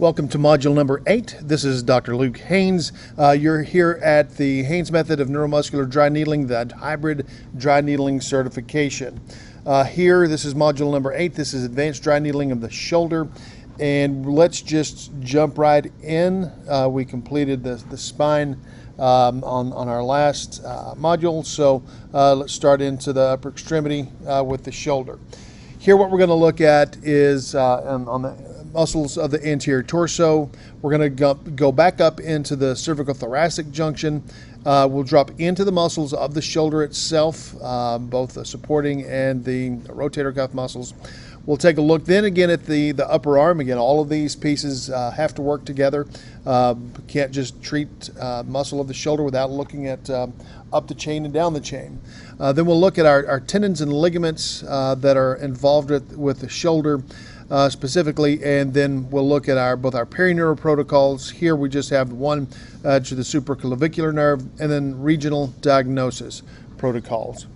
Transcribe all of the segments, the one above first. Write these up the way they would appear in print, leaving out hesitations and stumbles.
Welcome to module number 8. This is Dr. Luke Haynes. You're here at the Haynes method of neuromuscular dry needling, the hybrid dry needling certification. This is module number 8. This is advanced dry needling of the shoulder. And let's just jump right in. We completed the spine on our last module. So let's start into the upper extremity with the shoulder. Here what we're going to look at is on the muscles of the anterior torso. We're going to go back up into the cervical thoracic junction. We'll drop into the muscles of the shoulder itself, both the supporting and the rotator cuff muscles. We'll take a look then again at the upper arm. Again, all of these pieces have to work together. Can't just treat muscle of the shoulder without looking at up the chain and down the chain. Then we'll look at our tendons and ligaments that are involved with the shoulder specifically, and then we'll look at both our perineural protocols. Here we just have one to the supraclavicular nerve, and then regional diagnosis protocols.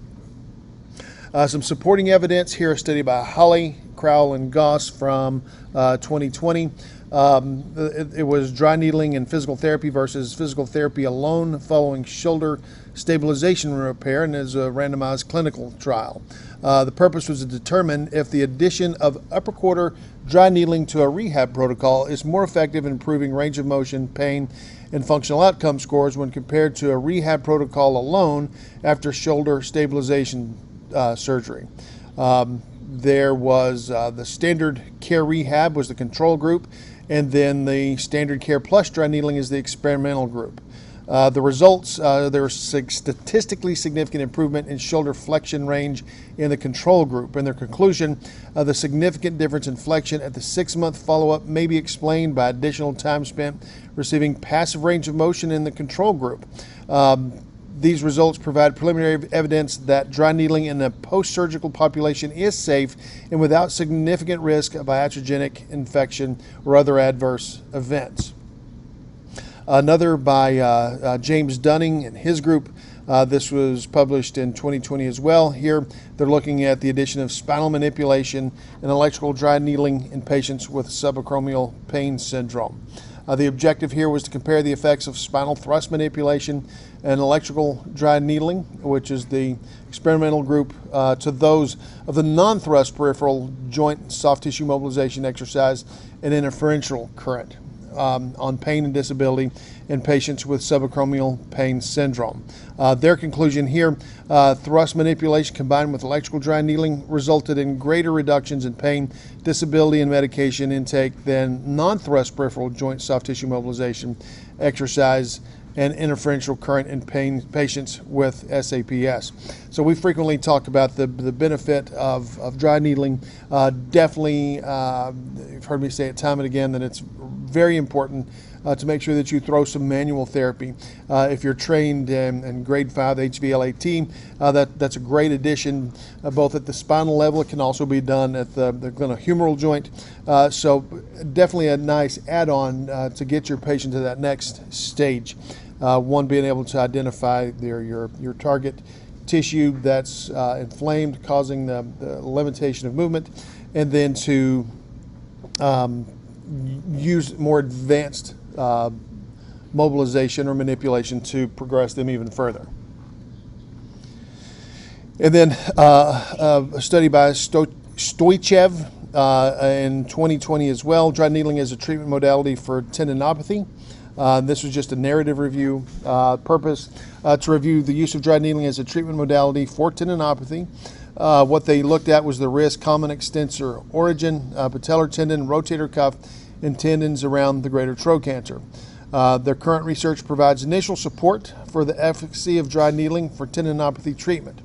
Some supporting evidence here, a study by Holly, Crowell, and Goss from 2020. It was dry needling and physical therapy versus physical therapy alone following shoulder stabilization and repair, and is a randomized clinical trial. The purpose was to determine if the addition of upper quarter dry needling to a rehab protocol is more effective in improving range of motion, pain, and functional outcome scores when compared to a rehab protocol alone after shoulder stabilization surgery. There was the standard care rehab was the control group, and then the standard care plus dry needling is the experimental group. The results, there was statistically significant improvement in shoulder flexion range in the control group. In their conclusion, the significant difference in flexion at the 6-month follow-up may be explained by additional time spent receiving passive range of motion in the control group. These results provide preliminary evidence that dry needling in the post-surgical population is safe and without significant risk of iatrogenic infection or other adverse events. Another by James Dunning and his group. This was published in 2020 as well. Here they're looking at the addition of spinal manipulation and electrical dry needling in patients with subacromial pain syndrome. The objective here was to compare the effects of spinal thrust manipulation and electrical dry needling, which is the experimental group, to those of the non-thrust peripheral joint soft tissue mobilization exercise and interferential current on pain and disability in patients with subacromial pain syndrome. Their conclusion here, thrust manipulation combined with electrical dry needling resulted in greater reductions in pain, disability, and medication intake than non-thrust peripheral joint soft tissue mobilization exercise and interferential current in pain patients with SAPS. So we frequently talk about the benefit of dry needling. Definitely, you've heard me say it time and again that it's very important to make sure that you throw some manual therapy. If you're trained in grade 5 HVLAT, that's a great addition, both at the spinal level. It can also be done at the glenohumeral joint. So definitely a nice add-on to get your patient to that next stage. One, being able to identify your target tissue that's inflamed, causing the limitation of movement, and then to use more advanced mobilization or manipulation to progress them even further. And then a study by Stoichev in 2020 as well, dry needling as a treatment modality for tendinopathy. This was just a narrative review. Purpose to review the use of dry needling as a treatment modality for tendinopathy. What they looked at was the wrist, common extensor origin, patellar tendon, rotator cuff, and tendons around the greater trochanter. Their current research provides initial support for the efficacy of dry needling for tendinopathy treatment.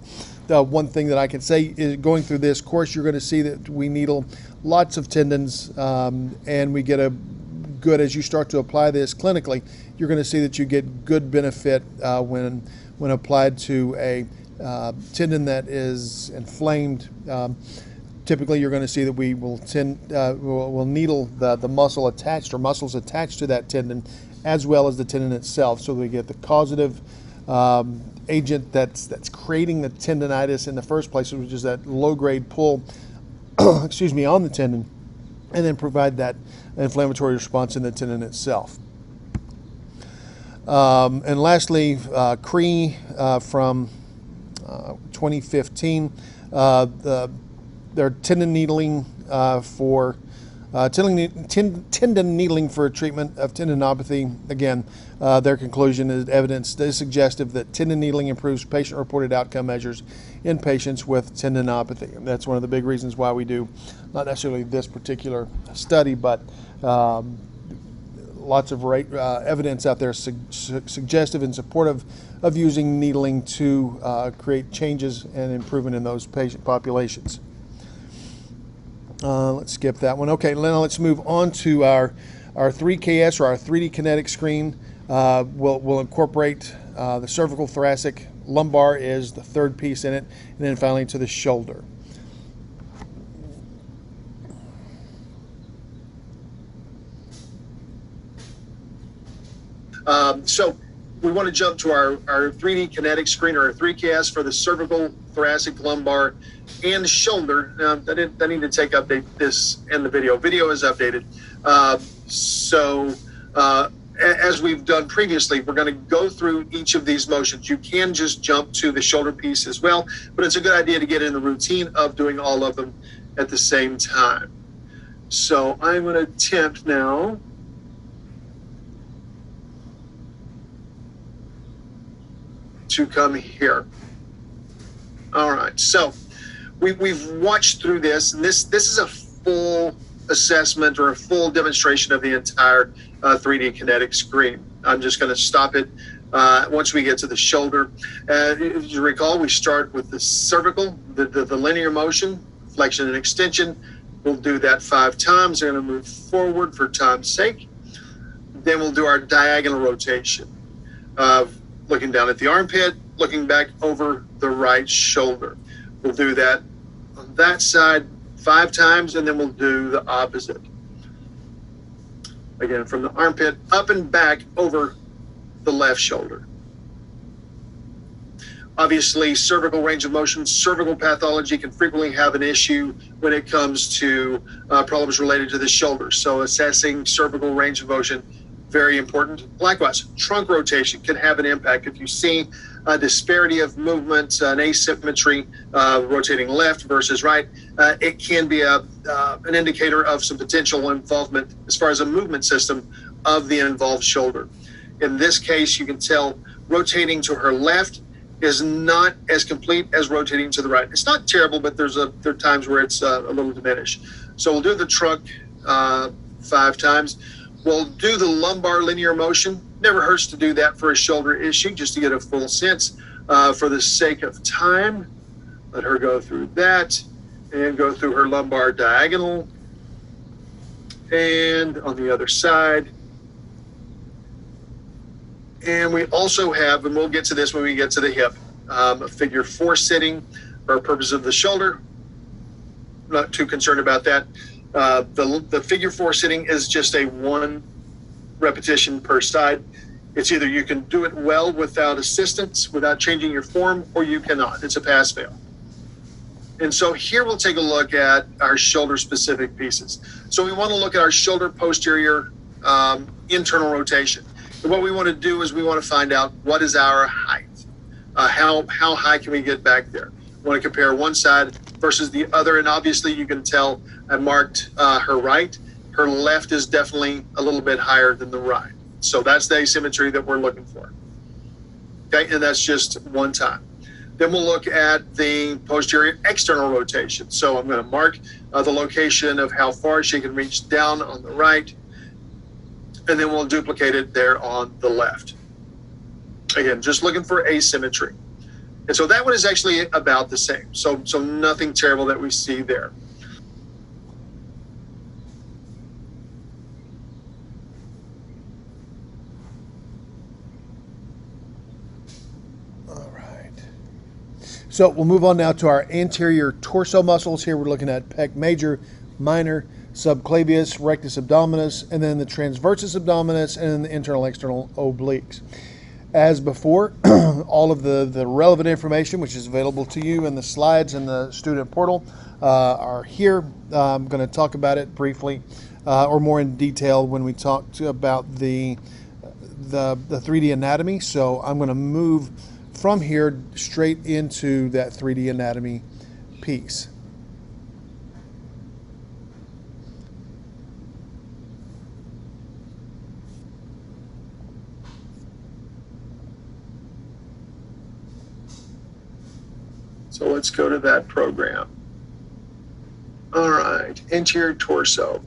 The one thing that I can say is going through this course, you're going to see that we needle lots of tendons, and we get a good, as you start to apply this clinically, you're going to see that you get good benefit when applied to a tendon that is inflamed. Typically, you're going to see that we will we'll needle the muscle attached or muscles attached to that tendon, as well as the tendon itself, so we get the causative agent that's creating the tendinitis in the first place, which is that low-grade pull, excuse me, on the tendon. and then provide that inflammatory response in the tendon itself. And lastly, Cree from 2015, their tendon needling for tendon needling for treatment of tendinopathy. Again, their conclusion is evidence is suggestive that tendon needling improves patient-reported outcome measures in patients with tendinopathy. And that's one of the big reasons why we do, not necessarily this particular study, but lots of evidence out there suggestive and supportive of using needling to create changes and improvement in those patient populations. Let's skip that one. Okay, now let's move on to our 3KS, or our 3D kinetic screen. We'll incorporate the cervical, thoracic, lumbar is the third piece in it, and then finally to the shoulder. So we want to jump to our 3D kinetic screen, or our 3KS, for the cervical, thoracic, lumbar, and shoulder. Now, I need to update this in the video. Video is updated. As we've done previously, we're going to go through each of these motions. You can just jump to the shoulder piece as well, but it's a good idea to get in the routine of doing all of them at the same time. So I'm going to attempt now to come here. All right, so we've watched through this, and this is a full assessment or a full demonstration of the entire 3D kinetic screen. I'm just going to stop it once we get to the shoulder. If you recall, we start with the cervical, the linear motion, flexion and extension. We'll do that 5 times. We're going to move forward for time's sake. Then we'll do our diagonal rotation, looking down at the armpit, looking back over the right shoulder. We'll do that on that side 5 times, and then we'll do the opposite. Again, from the armpit up and back over the left shoulder. Obviously, cervical range of motion, cervical pathology can frequently have an issue when it comes to problems related to the shoulder. So assessing cervical range of motion, very important. Likewise, trunk rotation can have an impact. If you see a disparity of movement, an asymmetry, rotating left versus right, it can be an indicator of some potential involvement as far as a movement system of the involved shoulder. In this case, you can tell rotating to her left is not as complete as rotating to the right. It's not terrible, but there are times where it's a little diminished. So we'll do the trunk 5 times. We'll do the lumbar linear motion. Never hurts to do that for a shoulder issue, just to get a full sense. For the sake of time, let her go through that and go through her lumbar diagonal. And on the other side. And we also have, and we'll get to this when we get to the hip, a figure 4 sitting for purpose of the shoulder. Not too concerned about that. The figure 4 sitting is just a 1 repetition per side. It's either you can do it well without assistance, without changing your form, or you cannot. It's a pass-fail. And so here we'll take a look at our shoulder-specific pieces. So we want to look at our shoulder posterior internal rotation. And what we want to do is we want to find out what is our height. How high can we get back there? We want to compare one side versus the other, and obviously you can tell I marked her right. Her left is definitely a little bit higher than the right. So that's the asymmetry that we're looking for. Okay, and that's just one time. Then we'll look at the posterior external rotation. So I'm going to mark the location of how far she can reach down on the right, and then we'll duplicate it there on the left. Again, just looking for asymmetry. And so that one is actually about the same. So nothing terrible that we see there. All right. So we'll move on now to our anterior torso muscles. Here we're looking at pec major, minor, subclavius, rectus abdominis, and then the transversus abdominis, and then the internal external obliques. As before, all of the relevant information, which is available to you in the slides in the student portal, are here. I'm going to talk about it briefly or more in detail when we talk about the 3D anatomy. So I'm going to move from here straight into that 3D anatomy piece. So let's go to that program. All right, anterior torso.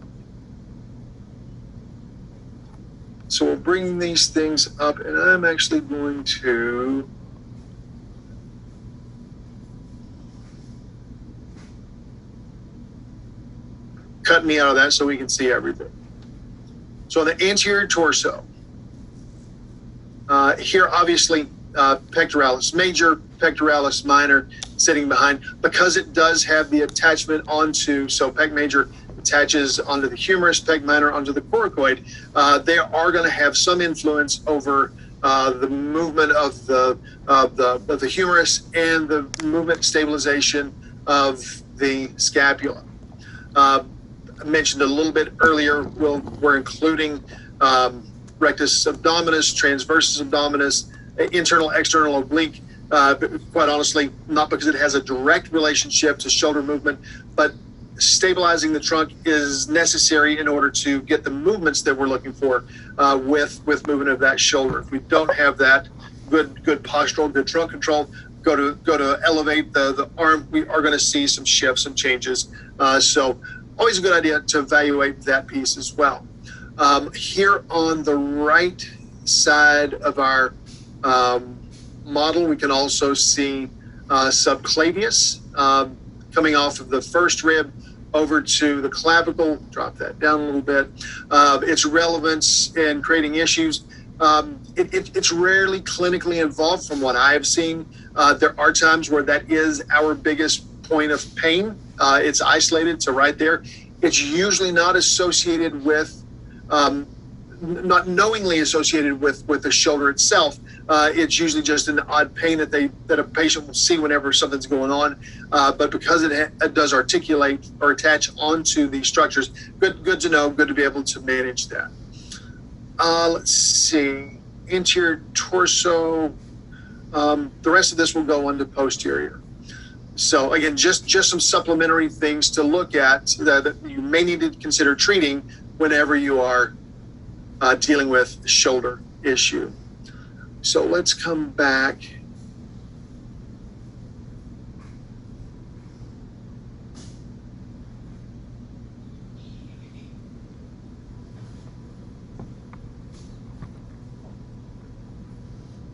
So we'll bring these things up, and I'm actually going to cut me out of that so we can see everything. So the anterior torso. Here, obviously, pectoralis major, pectoralis minor sitting behind, because it does have the attachment onto, so pec major attaches onto the humerus, pec minor onto the coracoid. They are going to have some influence over the movement of the humerus and the movement stabilization of the scapula. I mentioned a little bit earlier, we're including rectus abdominis, transversus abdominis, internal, external oblique. Quite honestly, not because it has a direct relationship to shoulder movement, but stabilizing the trunk is necessary in order to get the movements that we're looking for with movement of that shoulder. If we don't have that good postural, good trunk control, go to elevate the arm, we are going to see some shifts, some changes. So always a good idea to evaluate that piece as well. Here on the right side of our model, we can also see subclavius coming off of the first rib over to the clavicle. Drop that down a little bit. Its relevance in creating issues. It's rarely clinically involved from what I have seen. There are times where that is our biggest point of pain. It's isolated to right there. It's usually not associated with not knowingly associated with the shoulder itself. It's usually just an odd pain that a patient will see whenever something's going on. But because it does articulate or attach onto these structures, good to know, good to be able to manage that. Let's see, anterior torso. The rest of this will go on to posterior. So again, just some supplementary things to look at that you may need to consider treating whenever you are dealing with shoulder issue. So let's come back.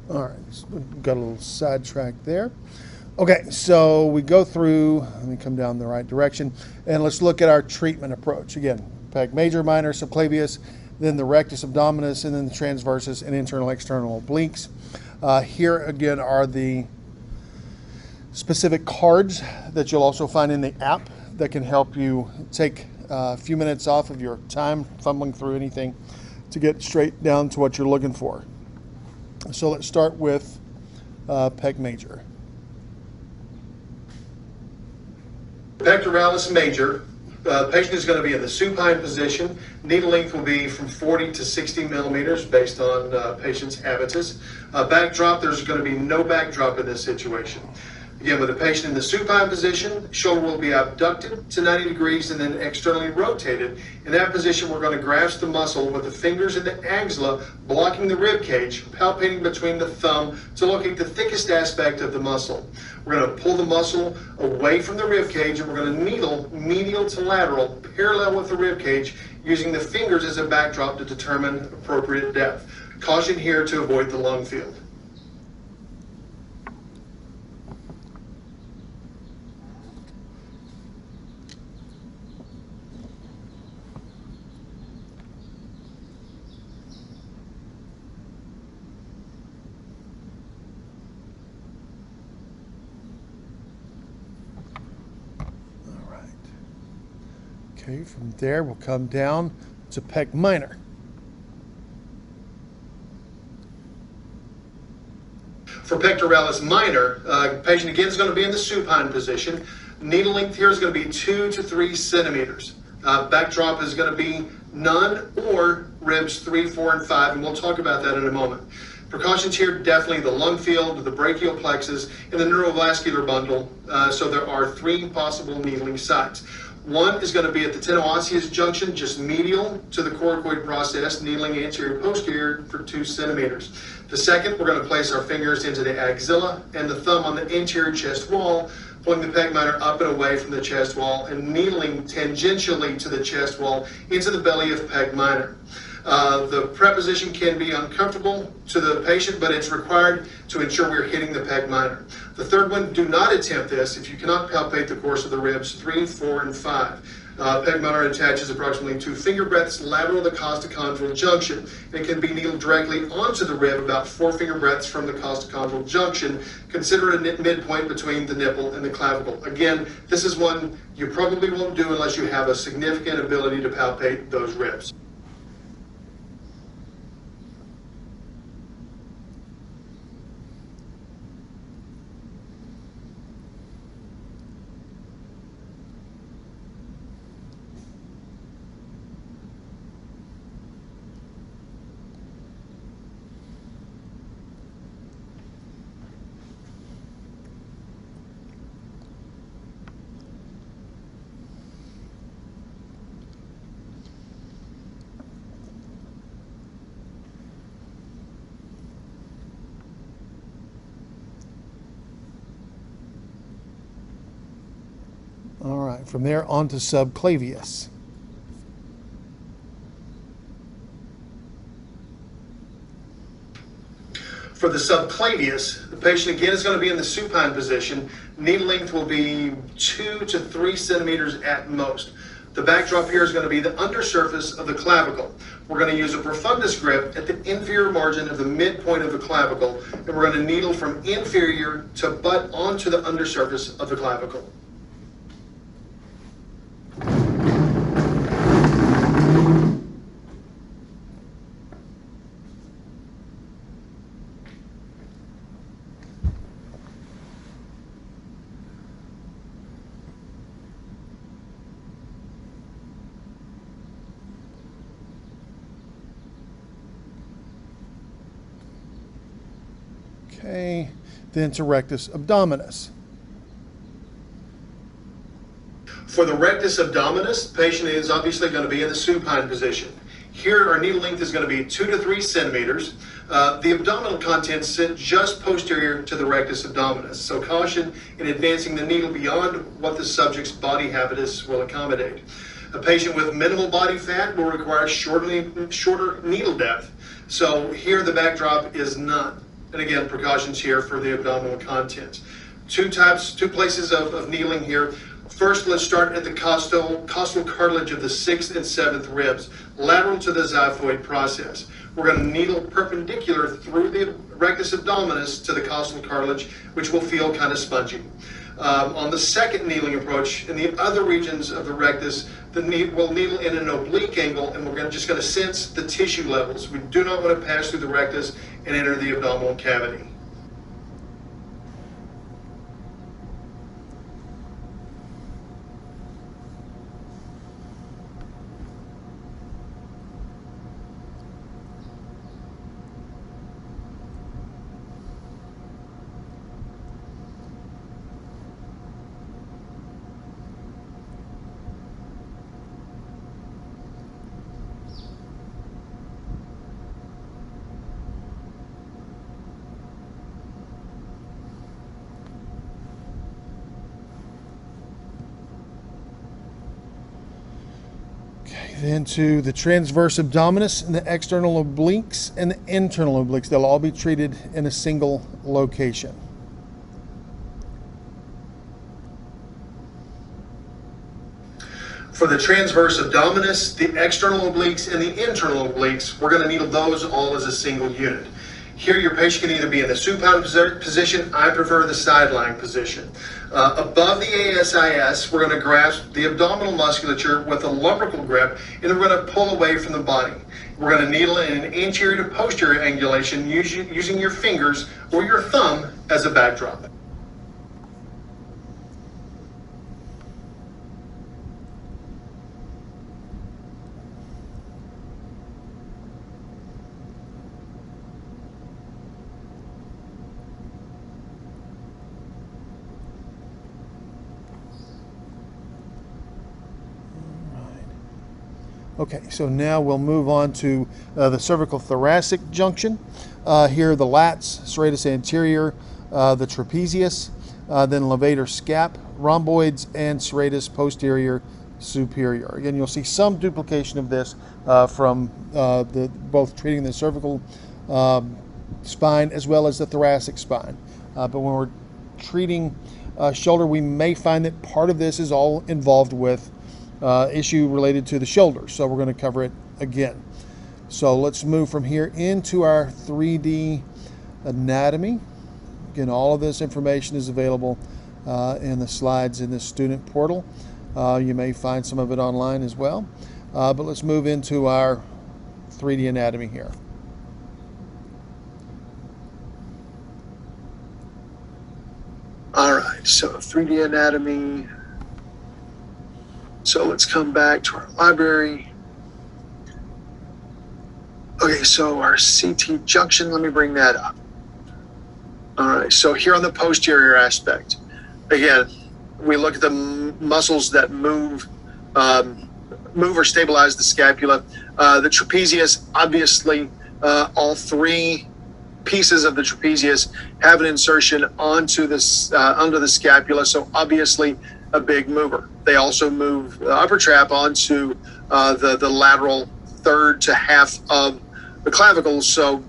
All right, so got a little sidetrack there. Okay, so we go through, let me come down the right direction, and let's look at our treatment approach. Again, pec major, minor, subclavius, then the rectus abdominis, and then the transversus and internal, external obliques. Here again are the specific cards that you'll also find in the app that can help you take a few minutes off of your time fumbling through anything to get straight down to what you're looking for. So let's start with pec major. Pectoralis major. The patient is going to be in the supine position. Needle length will be from 40 to 60 millimeters based on patient's habitus. Backdrop, there's going to be no backdrop in this situation. Again, with the patient in the supine position, shoulder will be abducted to 90 degrees and then externally rotated. In that position, we're going to grasp the muscle with the fingers in the axilla, blocking the rib cage, palpating between the thumb to locate the thickest aspect of the muscle. We're going to pull the muscle away from the rib cage, and we're going to needle medial to lateral, parallel with the rib cage, using the fingers as a backdrop to determine appropriate depth. Caution here to avoid the lung field. Okay, from there we'll come down to pec minor. For pectoralis minor, patient again is going to be in the supine position. Needle length here is going to be 2 to 3 centimeters. Backdrop is going to be none or ribs 3, 4, and 5, and we'll talk about that in a moment. Precautions here, definitely the lung field, the brachial plexus, and the neurovascular bundle. So there are 3 possible needling sites. One is going to be at the tenoosseous junction, just medial to the coracoid process, needling anterior posterior for 2 centimeters. The second, we're going to place our fingers into the axilla and the thumb on the anterior chest wall, pulling the pec minor up and away from the chest wall and needling tangentially to the chest wall into the belly of pec minor. The preposition can be uncomfortable to the patient, but it's required to ensure we're hitting the pec minor. The third one, do not attempt this if you cannot palpate the course of the ribs 3, 4, and 5. Pec minor attaches approximately 2 finger breadths lateral to the costochondral junction. It can be needled directly onto the rib about 4 finger breadths from the costochondral junction. Consider a midpoint between the nipple and the clavicle. Again, this is one you probably won't do unless you have a significant ability to palpate those ribs. All right, from there on to subclavius. For the subclavius, the patient again is going to be in the supine position. Needle length will be 2 to 3 centimeters at most. The backdrop here is going to be the undersurface of the clavicle. We're going to use a profundus grip at the inferior margin of the midpoint of the clavicle, and we're going to needle from inferior to butt onto the undersurface of the clavicle. Okay, then to rectus abdominis. For the rectus abdominis, the patient is obviously going to be in the supine position. Here, our needle length is going to be 2 to 3 centimeters. The abdominal contents sit just posterior to the rectus abdominis, so caution in advancing the needle beyond what the subject's body habitus will accommodate. A patient with minimal body fat will require shorter needle depth, so here the backdrop is none. And again, precautions here for the abdominal contents. Two places of needling here. First, let's start at the costal cartilage of the 6th and 7th ribs, lateral to the xiphoid process. We're going to needle perpendicular through the rectus abdominis to the costal cartilage, which will feel kind of spongy. On the second needling approach, in the other regions of the rectus, we'll needle in an oblique angle, and we're just going to sense the tissue levels. We do not want to pass through the rectus and enter the abdominal cavity. Then to the transverse abdominis and the external obliques and the internal obliques. They'll all be treated in a single location. For the transverse abdominis, the external obliques and the internal obliques, we're going to needle those all as a single unit. Here your patient can either be in the supine position. I prefer the side-lying position. Above the ASIS, we're going to grasp the abdominal musculature with a lumbrical grip, and we're going to pull away from the body. We're going to needle in an anterior to posterior angulation using your fingers or your thumb as a backdrop. Okay, so now we'll move on to the cervical thoracic junction. Here the lats, serratus anterior, the trapezius, then levator scap, rhomboids, and serratus posterior superior. Again, you'll see some duplication of this from both treating the cervical spine as well as the thoracic spine. But when we're treating shoulder, we may find that part of this is all involved with issue related to the shoulder, so we're going to cover it again. So let's move from here into our 3D anatomy. Again, all of this information is available in the slides in the student portal. You may find some of it online as well, but let's move into our 3D anatomy here. All right, so 3D anatomy. So let's come back to our library. Okay, so our CT junction, let me bring that up. All right, so here on the posterior aspect, again, we look at the muscles that move or stabilize the scapula. The trapezius, obviously, all three pieces of the trapezius have an insertion onto this under the scapula, so obviously a big mover. They also move the upper trap onto the lateral third to half of the clavicle, so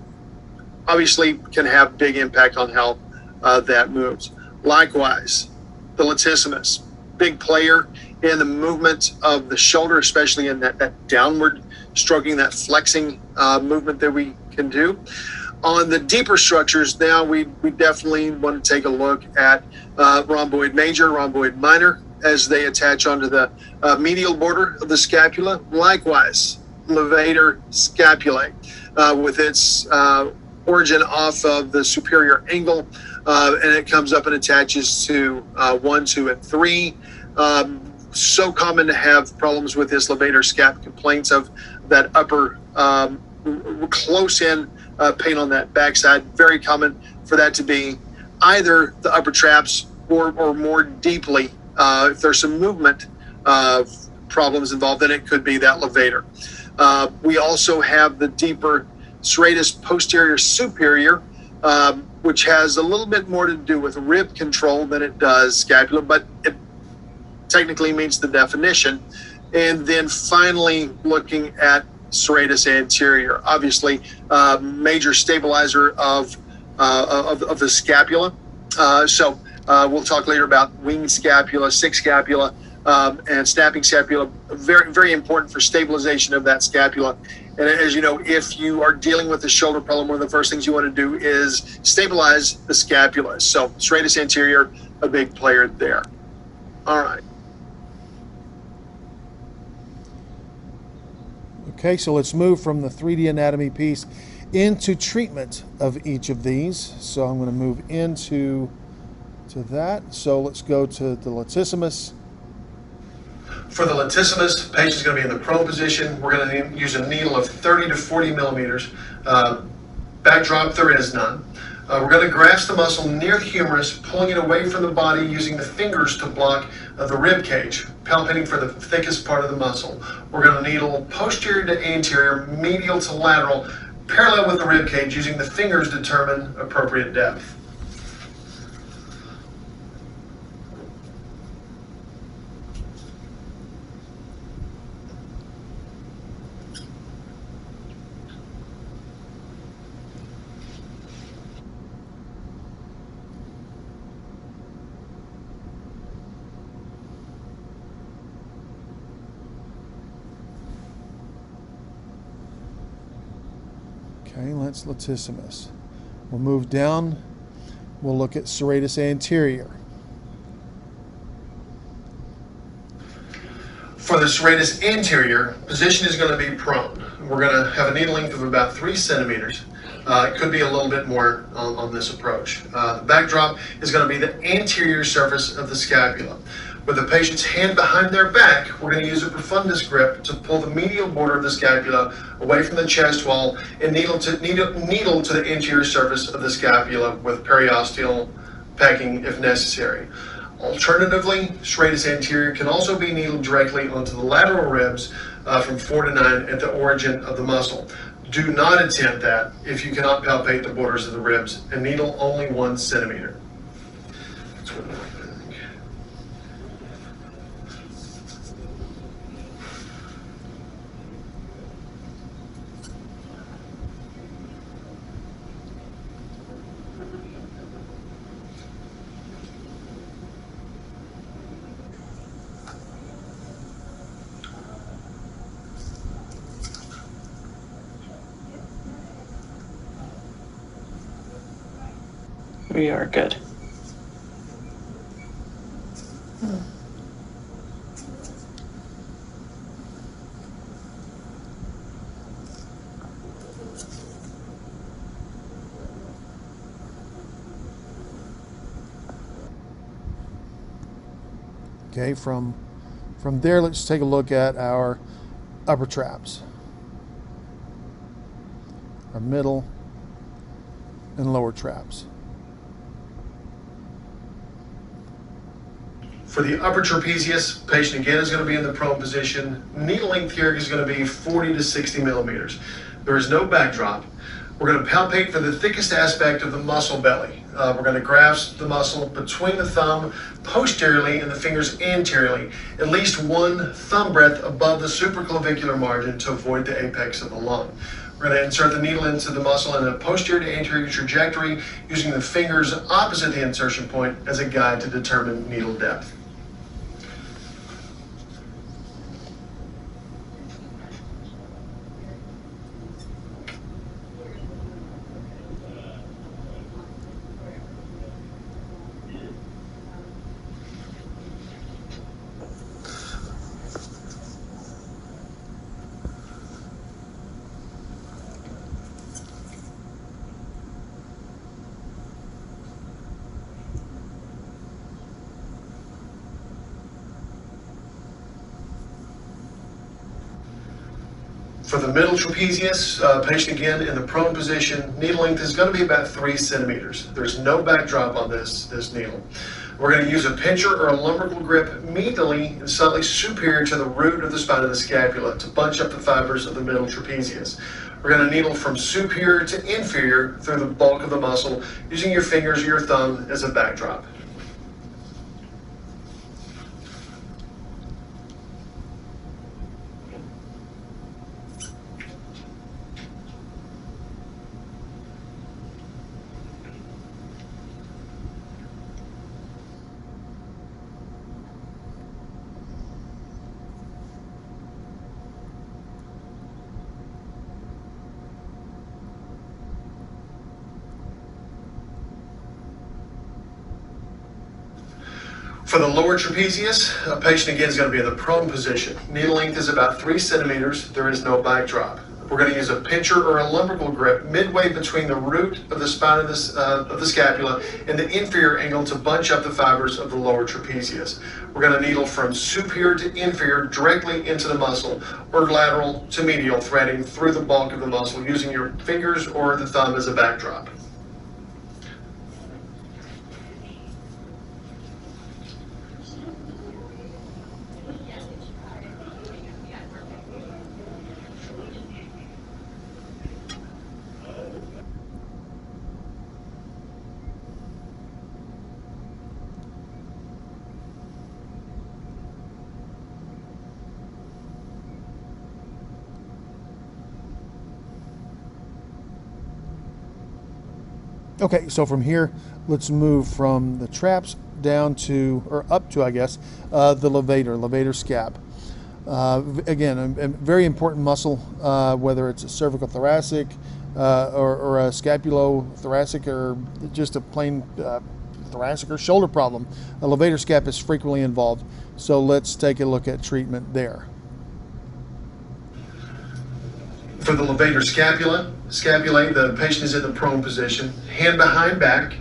obviously can have big impact on how that moves. Likewise, the latissimus, big player in the movement of the shoulder, especially in that downward stroking, that flexing movement that we can do. On the deeper structures, now we definitely want to take a look at rhomboid major, rhomboid minor, as they attach onto the medial border of the scapula. Likewise, levator scapulae, with its origin off of the superior angle, and it comes up and attaches to 1, 2, and 3. So common to have problems with this levator scap, complaints of that upper close in pain on that backside. Very common for that to be either the upper traps or more deeply, if there's some movement problems involved, then it could be that levator. We also have the deeper serratus posterior superior, which has a little bit more to do with rib control than it does scapula, but it technically meets the definition. And then finally, looking at serratus anterior, obviously major stabilizer of the scapula. So we'll talk later about winged scapula, sick scapula, and snapping scapula. Very, very important for stabilization of that scapula. And as you know, if you are dealing with a shoulder problem, one of the first things you want to do is stabilize the scapula. So serratus anterior, a big player there. All right. Okay, so let's move from the 3D anatomy piece into treatment of each of these. So I'm going to move into that. So let's go to the latissimus. For the latissimus, the patient's going to be in the prone position. We're going to use a needle of 30 to 40 millimeters. Backdrop, there is none. We're going to grasp the muscle near the humerus, pulling it away from the body using the fingers to block the rib cage, palpating for the thickest part of the muscle. We're going to needle posterior to anterior, medial to lateral, parallel with the rib cage, using the fingers to determine appropriate depth. Okay, let's latissimus. We'll move down. We'll look at serratus anterior. For the serratus anterior, position is going to be prone. We're going to have a needle length of about 3 centimeters. It could be a little bit more on this approach. The backdrop is going to be the anterior surface of the scapula. With the patient's hand behind their back, we're going to use a profundus grip to pull the medial border of the scapula away from the chest wall and needle to the anterior surface of the scapula with periosteal packing if necessary. Alternatively, serratus anterior can also be needled directly onto the lateral ribs from 4 to 9 at the origin of the muscle. Do not attempt that if you cannot palpate the borders of the ribs, and needle only 1 centimeter. We are good. Okay, from there, let's take a look at our upper traps, our middle and lower traps. For the upper trapezius, patient again is going to be in the prone position. Needle length here is going to be 40 to 60 millimeters. There is no backdrop. We're going to palpate for the thickest aspect of the muscle belly. We're going to grasp the muscle between the thumb posteriorly and the fingers anteriorly, at least 1 thumb breadth above the supraclavicular margin to avoid the apex of the lung. We're going to insert the needle into the muscle in a posterior to anterior trajectory, using the fingers opposite the insertion point as a guide to determine needle depth. For the middle trapezius, patient again in the prone position, needle length is going to be about 3 centimeters. There's no backdrop on this needle. We're going to use a pincher or a lumbrical grip medially and slightly superior to the root of the spine of the scapula to bunch up the fibers of the middle trapezius. We're going to needle from superior to inferior through the bulk of the muscle, using your fingers or your thumb as a backdrop. For the lower trapezius, a patient again is going to be in the prone position. Needle length is about 3 centimeters. There is no backdrop. We're going to use a pincher or a lumbrical grip midway between the root of the spine of the scapula and the inferior angle to bunch up the fibers of the lower trapezius. We're going to needle from superior to inferior directly into the muscle, or lateral to medial, threading through the bulk of the muscle, using your fingers or the thumb as a backdrop. Okay, so from here, let's move from the traps down to, or up to, I guess, the levator scap. Again, a very important muscle, whether it's a cervical thoracic, or a scapulothoracic or just a plain thoracic or shoulder problem, a levator scap is frequently involved. So let's take a look at treatment there. For the levator scapulae, the patient is in the prone position, hand behind back.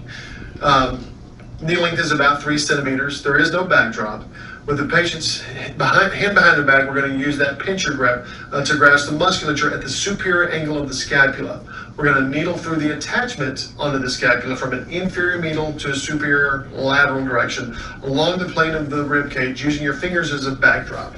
Knee length is about 3 centimeters. There is no backdrop. With the patient's hand behind the back, we're going to use that pincher grip to grasp the musculature at the superior angle of the scapula. We're going to needle through the attachment onto the scapula from an inferior medial to a superior lateral direction along the plane of the rib cage, using your fingers as a backdrop.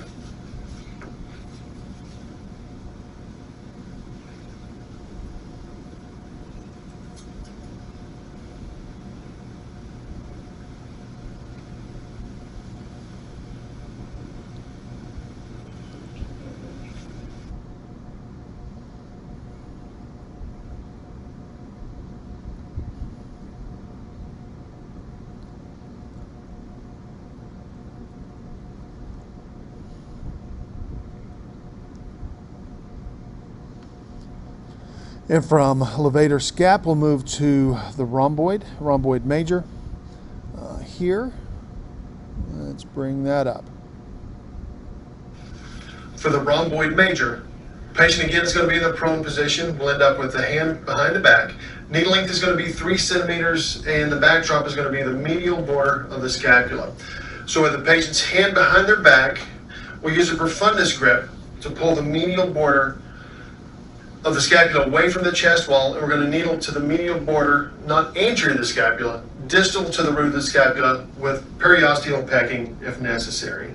And from levator scap, we'll move to the rhomboid major. Here, let's bring that up. For the rhomboid major, patient again is going to be in the prone position. We'll end up with the hand behind the back. Knee length is going to be 3 centimeters, and the backdrop is going to be the medial border of the scapula. So with the patient's hand behind their back, we'll use a profundus grip to pull the medial border of the scapula away from the chest wall, and we're going to needle to the medial border, not anterior to the scapula, distal to the root of the scapula with periosteal pecking if necessary.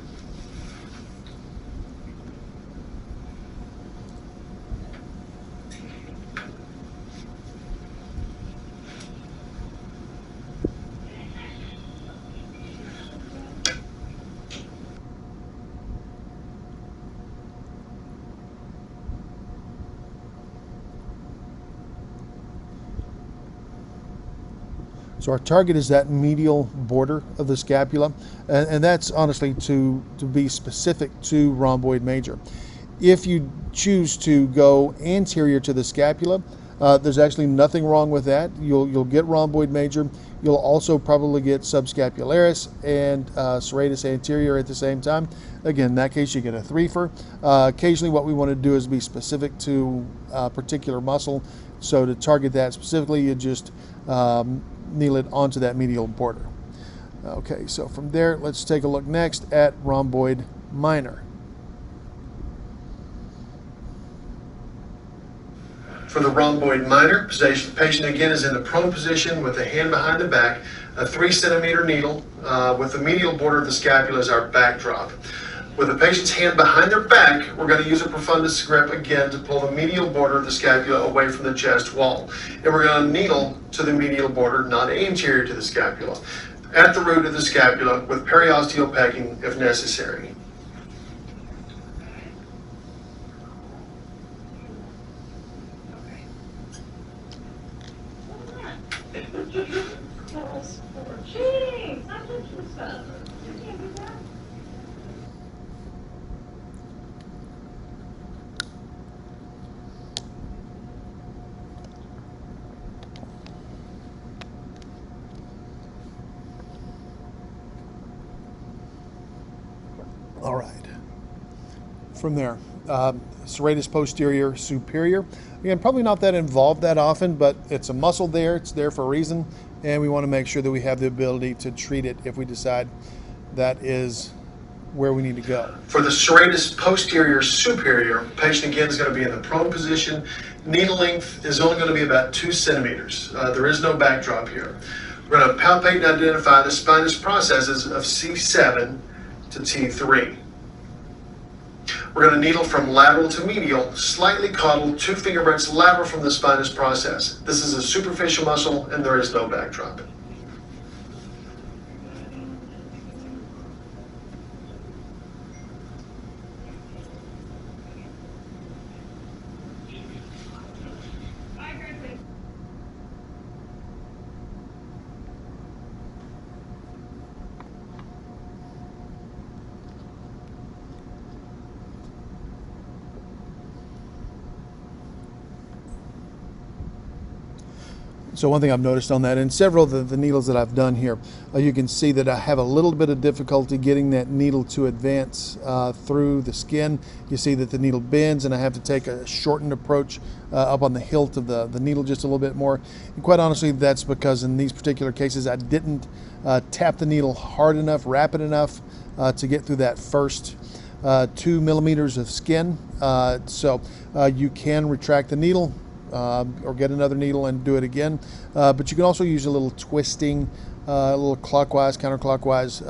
So our target is that medial border of the scapula, and that's honestly to be specific to rhomboid major. If you choose to go anterior to the scapula, there's actually nothing wrong with that. You'll get rhomboid major. You'll also probably get subscapularis and serratus anterior at the same time. Again, in that case, you get a threefer. Occasionally, what we want to do is be specific to a particular muscle. So to target that specifically, you just needle it onto that medial border. Okay, so from there, let's take a look next at rhomboid minor. For the rhomboid minor, patient again is in the prone position with the hand behind the back, a 3 centimeter needle with the medial border of the scapula as our backdrop. With the patient's hand behind their back, we're going to use a profundus grip again to pull the medial border of the scapula away from the chest wall. And we're going to needle to the medial border, not anterior to the scapula, at the root of the scapula with periosteal pecking if necessary. All right. From there, serratus posterior superior. Again, probably not that involved that often, but it's a muscle there. It's there for a reason, and we want to make sure that we have the ability to treat it if we decide that is where we need to go. For the serratus posterior superior, patient again is going to be in the prone position. Needle length is only going to be about 2 centimeters. There is no backdrop here. We're going to palpate and identify the spinous processes of C7 to T3. We're going to needle from lateral to medial, slightly caudal, 2 finger breadths lateral from the spinous process. This is a superficial muscle and there is no backdrop. So one thing I've noticed on that, in several of the needles that I've done here, you can see that I have a little bit of difficulty getting that needle to advance through the skin. You see that the needle bends, and I have to take a shortened approach up on the hilt of the needle just a little bit more. And quite honestly, that's because in these particular cases, I didn't tap the needle hard enough, rapid enough to get through that first 2 millimeters of skin. So you can retract the needle, or get another needle and do it again. But you can also use a little twisting, a little clockwise, counterclockwise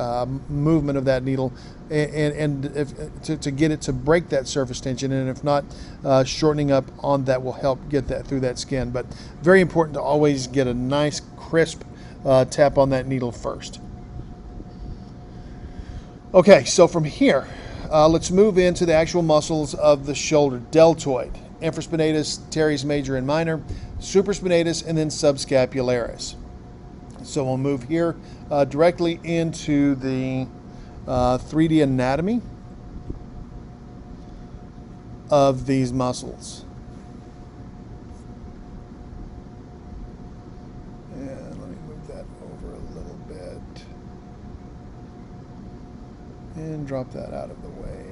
movement of that needle, to get it to break that surface tension. And if not, shortening up on that will help get that through that skin. But very important to always get a nice crisp tap on that needle first. Okay, so from here, let's move into the actual muscles of the shoulder. Deltoid, infraspinatus, teres major and minor, supraspinatus, and then subscapularis. So we'll move here directly into the 3D anatomy of these muscles. And let me move that over a little bit and drop that out of the way.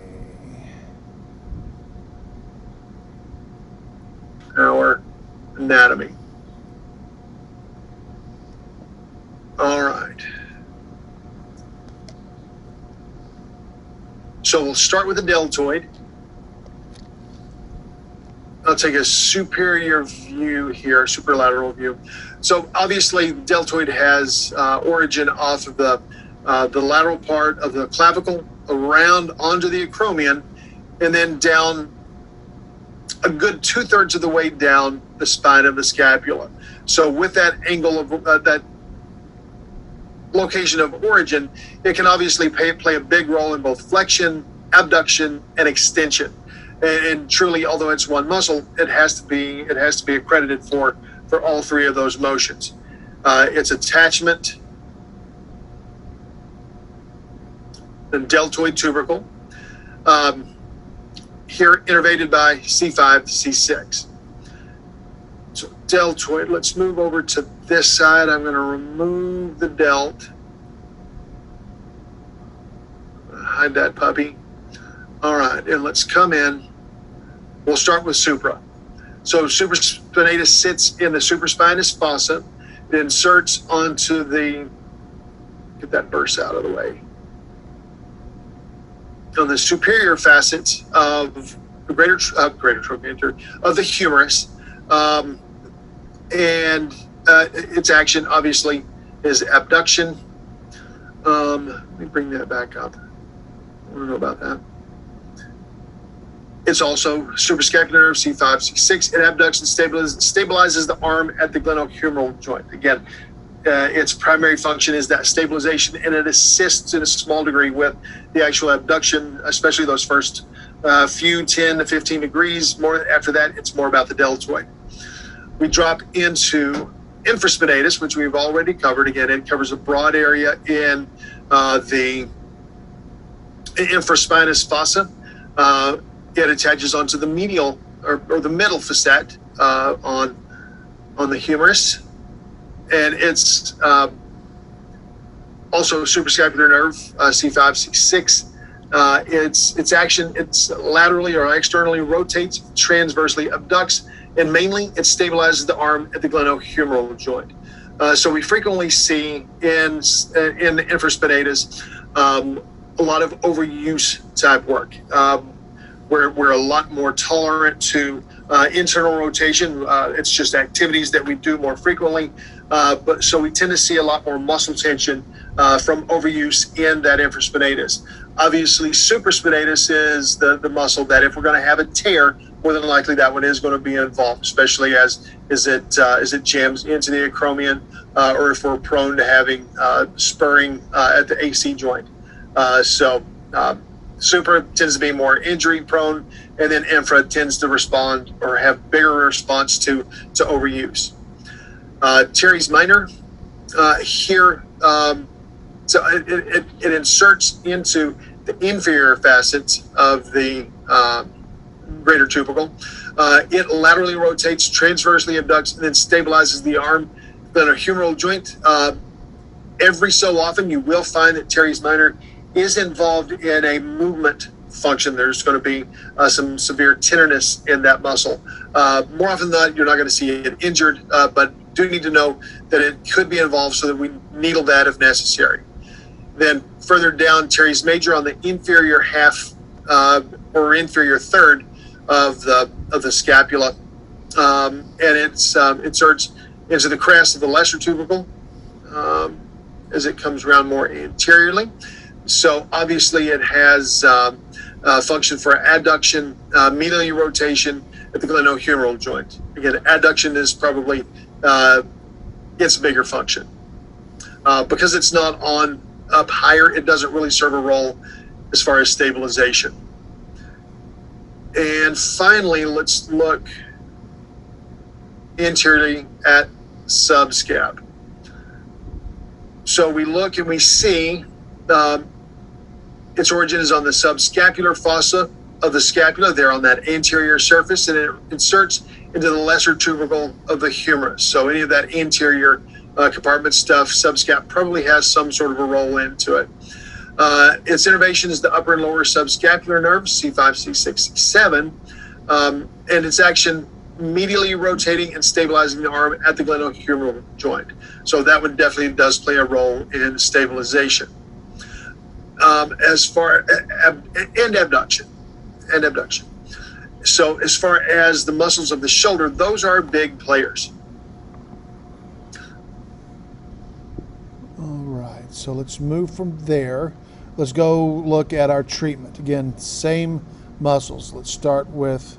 Our anatomy. All right. So we'll start with the deltoid. I'll take a superior view here, superlateral view. So obviously, deltoid has origin off of the lateral part of the clavicle, around onto the acromion, and then down a good 2/3 of the way down the spine of the scapula. So with that angle of that location of origin, it can obviously play a big role in both flexion, abduction, and extension. And truly, although it's one muscle, it has to be accredited for all three of those motions. Its attachment, the deltoid tubercle, here innervated by C5, C6. So deltoid, let's move over to this side. I'm going to remove the delt. Hide that puppy. All right, and let's come in. We'll start with supra. So supraspinatus sits in the supraspinous fossa. It inserts onto the, get that bursa out of the way, on the superior facets of the greater trochanter of the humerus, and its action obviously is abduction. Let me bring that back up. I want to know about that. It's also suprascapular, C5, C6. It abducts and stabilizes the arm at the glenohumeral joint. Again, its primary function is that stabilization, and it assists in a small degree with the actual abduction, especially those first few 10 to 15 degrees. More after that, it's more about the deltoid. We drop into infraspinatus, which we've already covered. Again, it covers a broad area in the infraspinous fossa. It attaches onto the medial or the middle facet on the humerus. And it's also a suprascapular nerve, C5, C6. Its action, it's laterally or externally rotates, transversely abducts, and mainly it stabilizes the arm at the glenohumeral joint. So we frequently see in the infraspinatus a lot of overuse type work. We're a lot more tolerant to internal rotation. It's just activities that we do more frequently. But so we tend to see a lot more muscle tension from overuse in that infraspinatus. Obviously, supraspinatus is the muscle that if we're going to have a tear, more than likely that one is going to be involved, especially as it jams into the acromion, or if we're prone to having spurring at the AC joint. Supra tends to be more injury prone, and then infra tends to respond or have bigger response to overuse. Teres minor, here, so it inserts into the inferior facets of the greater tubercle. It laterally rotates, transversely abducts, and then stabilizes the arm glenohumeral joint. Every so often, you will find that teres minor is involved in a movement function. There's going to be some severe tenderness in that muscle. More often than not, you're not going to see it injured, but do need to know that it could be involved so that we needle that if necessary. Then further down, teres major on the inferior half or inferior third of the scapula, and it inserts into the crest of the lesser tubercle as it comes around more anteriorly. So obviously it has function for adduction, medially rotation at the glenohumeral joint. Again, adduction is probably its bigger function. Because it's not on up higher, it doesn't really serve a role as far as stabilization. And finally, let's look anteriorly at subscap. So we look and we see its origin is on the subscapular fossa of the scapula, there on that anterior surface, and it inserts into the lesser tubercle of the humerus. So any of that anterior compartment stuff, subscap probably has some sort of a role into it. Its innervation is the upper and lower subscapular nerves, C5, C6, C7, and its action medially rotating and stabilizing the arm at the glenohumeral joint. So that one definitely does play a role in stabilization. As far and abduction. So as far as the muscles of the shoulder, those are big players. All right, so let's move from there. Let's go look at our treatment. Again, same muscles. Let's start with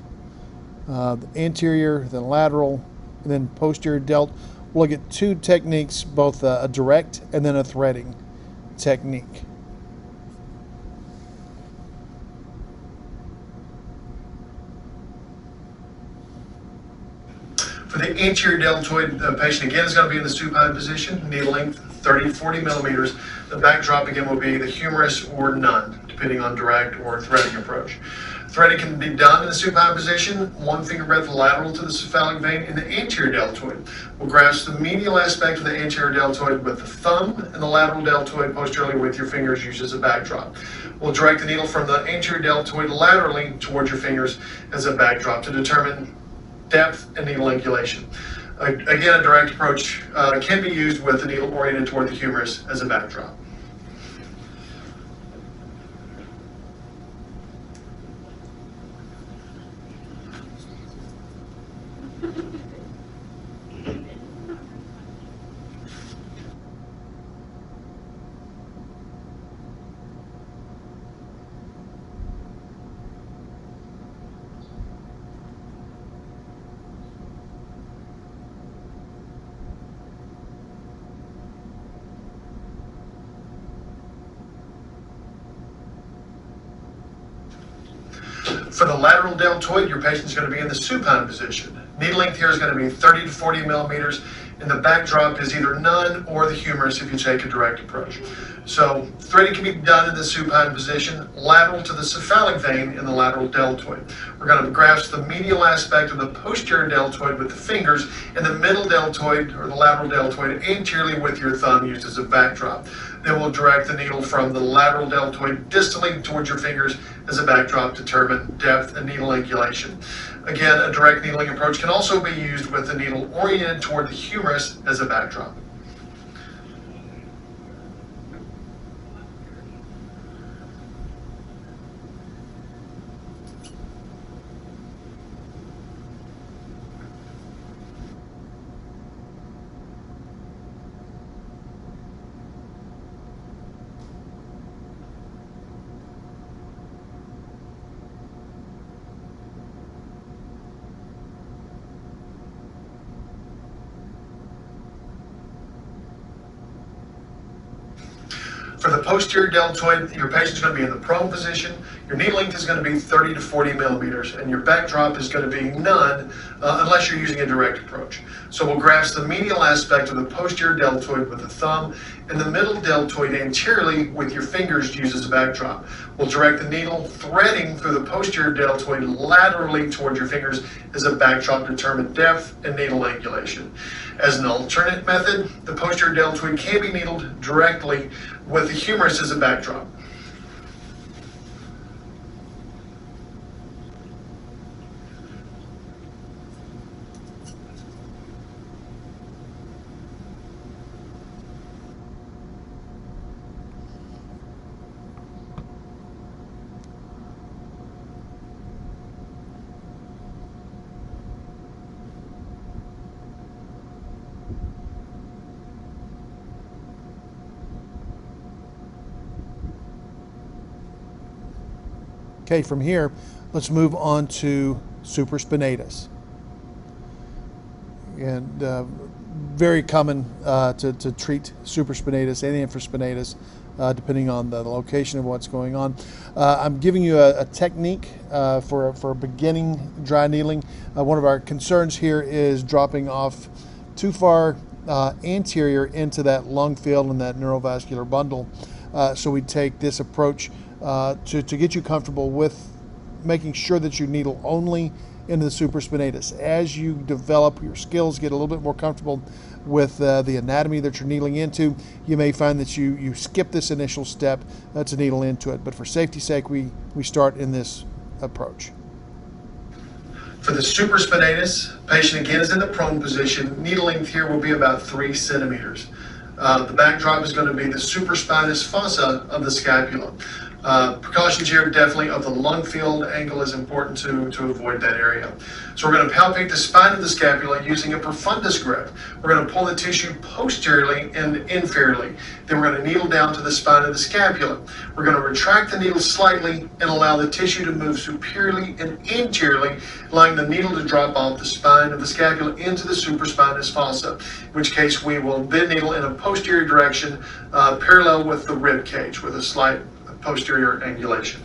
the anterior, then lateral, and then posterior delt. We'll look at two techniques, both a direct and then a threading technique. For the anterior deltoid, the patient again is going to be in the supine position, needle length 30 to 40 millimeters. The backdrop again will be the humerus or none, depending on direct or threading approach. Threading can be done in the supine position, 1 finger breadth lateral to the cephalic vein in the anterior deltoid. We'll grasp the medial aspect of the anterior deltoid with the thumb and the lateral deltoid posteriorly with your fingers used as a backdrop. We'll direct the needle from the anterior deltoid laterally towards your fingers as a backdrop to determine depth and needle angulation. Again, a direct approach can be used with the needle oriented toward the humerus as a backdrop. For the lateral deltoid, your patient is going to be in the supine position. Needle length here is going to be 30 to 40 millimeters, and the backdrop is either none or the humerus if you take a direct approach. So threading can be done in the supine position, lateral to the cephalic vein in the lateral deltoid. We're going to grasp the medial aspect of the posterior deltoid with the fingers, and the middle deltoid or the lateral deltoid anteriorly with your thumb used as a backdrop. Then we'll direct the needle from the lateral deltoid distally towards your fingers as a backdrop to determine depth and needle angulation. Again, a direct needling approach can also be used with the needle oriented toward the humerus as a backdrop. For the posterior deltoid, your patient's going to be in the prone position. Your needle length is going to be 30 to 40 millimeters, and your backdrop is going to be none unless you're using a direct approach. So we'll grasp the medial aspect of the posterior deltoid with the thumb, and the middle deltoid anteriorly with your fingers used as a backdrop. We'll direct the needle threading through the posterior deltoid laterally towards your fingers as a backdrop to determine depth and needle angulation. As an alternate method, the posterior deltoid can be needled directly with the humerus as a backdrop. Okay, from here, let's move on to supraspinatus. And very common to treat supraspinatus and infraspinatus, depending on the location of what's going on. I'm giving you a technique for beginning dry needling. One of our concerns here is dropping off too far anterior into that lung field and that neurovascular bundle. So we take this approach to get you comfortable with making sure that you needle only into the supraspinatus. As you develop your skills, get a little bit more comfortable with the anatomy that you're needling into, you may find that you skip this initial step to needle into it. But for safety's sake, we start in this approach. For the supraspinatus, patient again is in the prone position. Needle length here will be about 3 centimeters. The backdrop is going to be the supraspinous fossa of the scapula. Precautions here definitely of the lung field angle is important to avoid that area. So we're going to palpate the spine of the scapula using a profundus grip. We're going to pull the tissue posteriorly and inferiorly. Then we're going to needle down to the spine of the scapula. We're going to retract the needle slightly and allow the tissue to move superiorly and anteriorly, allowing the needle to drop off the spine of the scapula into the supraspinous fossa, in which case we will then needle in a posterior direction parallel with the rib cage with a slight posterior angulation.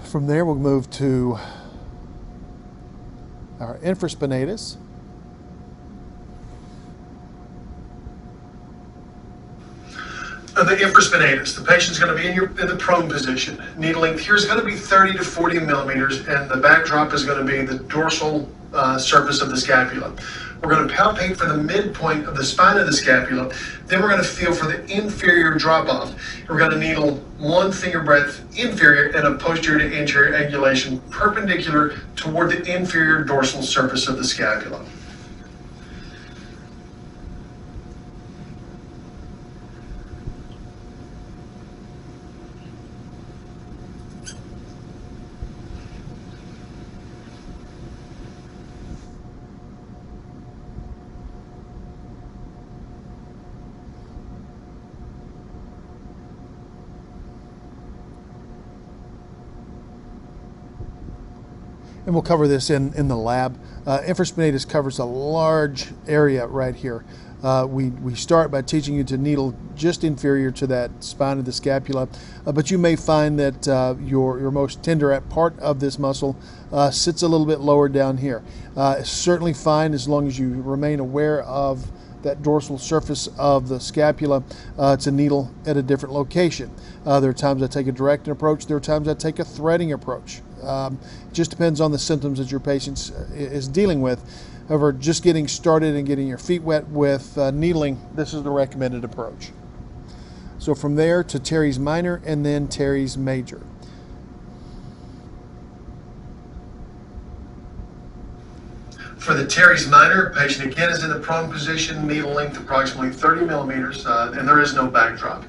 From there, we'll move to our infraspinatus. The infraspinatus, the patient's going to be in the prone position. Needle length here is going to be 30 to 40 millimeters, and the backdrop is going to be the dorsal surface of the scapula. We're going to palpate for the midpoint of the spine of the scapula. Then we're going to feel for the inferior drop-off. We're going to needle 1 finger breadth inferior and a posterior to anterior angulation perpendicular toward the inferior dorsal surface of the scapula. And we'll cover this in the lab. Infraspinatus covers a large area right here. We start by teaching you to needle just inferior to that spine of the scapula, but you may find that your most tender part of this muscle sits a little bit lower down here. It's certainly fine as long as you remain aware of that dorsal surface of the scapula to needle at a different location. There are times I take a direct approach, there are times I take a threading approach. Just depends on the symptoms that your patient is dealing with. However, just getting started and getting your feet wet with needling, this is the recommended approach. So from there to teres minor and then teres major. For the teres minor, patient again is in the prone position, needle length approximately 30 millimeters, and there is no backdrop.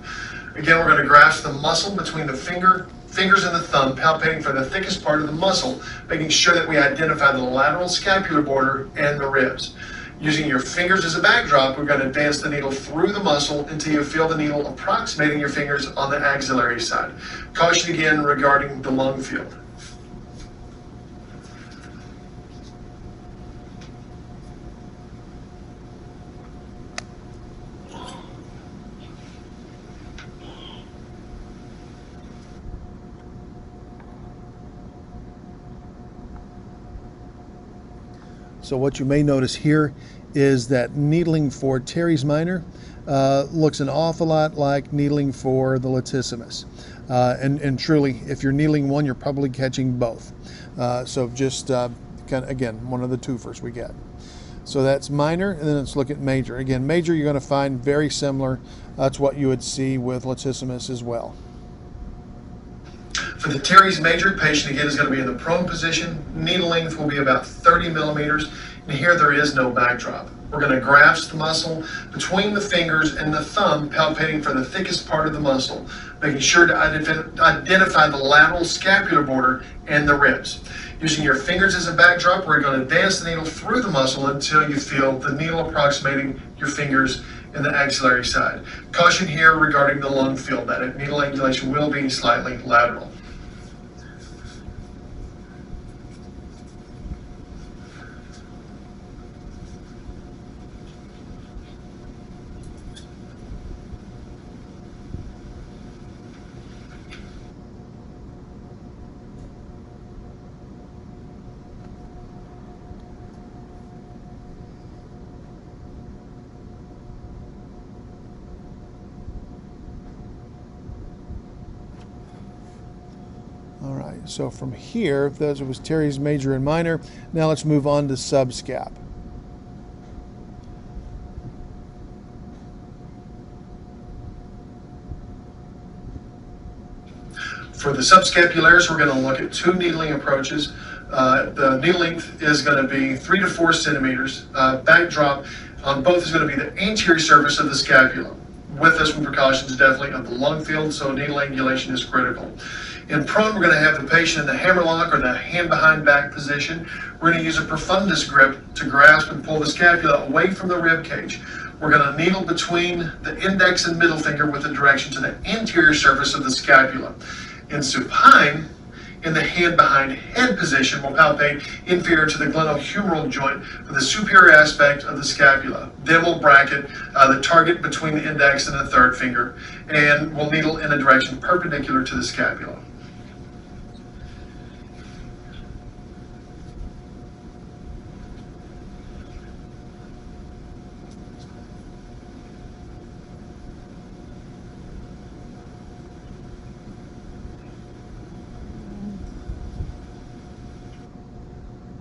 Again, we're going to grasp the muscle between the fingers and the thumb, palpating for the thickest part of the muscle, making sure that we identify the lateral scapular border and the ribs. Using your fingers as a backdrop, we're going to dance the needle through the muscle until you feel the needle approximating your fingers on the axillary side. Caution again regarding the lung field. So what you may notice here is that needling for teres minor looks an awful lot like needling for the latissimus. And truly, if you're needling one, you're probably catching both. So just kind of, again, one of the twofers we get. So that's minor, and then let's look at major. Again, major you're going to find very similar. That's what you would see with latissimus as well. For the teres major, patient again is going to be in the prone position. Needle length will be about 30 millimeters, and here there is no backdrop. We're going to grasp the muscle between the fingers and the thumb, palpating for the thickest part of the muscle, making sure to identify the lateral scapular border and the ribs. Using your fingers as a backdrop, we're going to dance the needle through the muscle until you feel the needle approximating your fingers in the axillary side. Caution here regarding the lung field, that needle angulation will be slightly lateral. All right, so from here, those was teres major and minor. Now let's move on to subscap. For the subscapularis, we're going to look at two needling approaches. The needle length is going to be 3 to 4 centimeters. Backdrop on both is going to be the anterior surface of the scapula, with some precautions definitely of the lung field, so needle angulation is critical. In prone, we're going to have the patient in the hammerlock or the hand behind back position. We're going to use a profundus grip to grasp and pull the scapula away from the rib cage. We're going to needle between the index and middle finger with a direction to the anterior surface of the scapula. In supine, in the hand behind head position, we'll palpate inferior to the glenohumeral joint for the superior aspect of the scapula. Then we'll bracket the target between the index and the third finger, and we'll needle in a direction perpendicular to the scapula.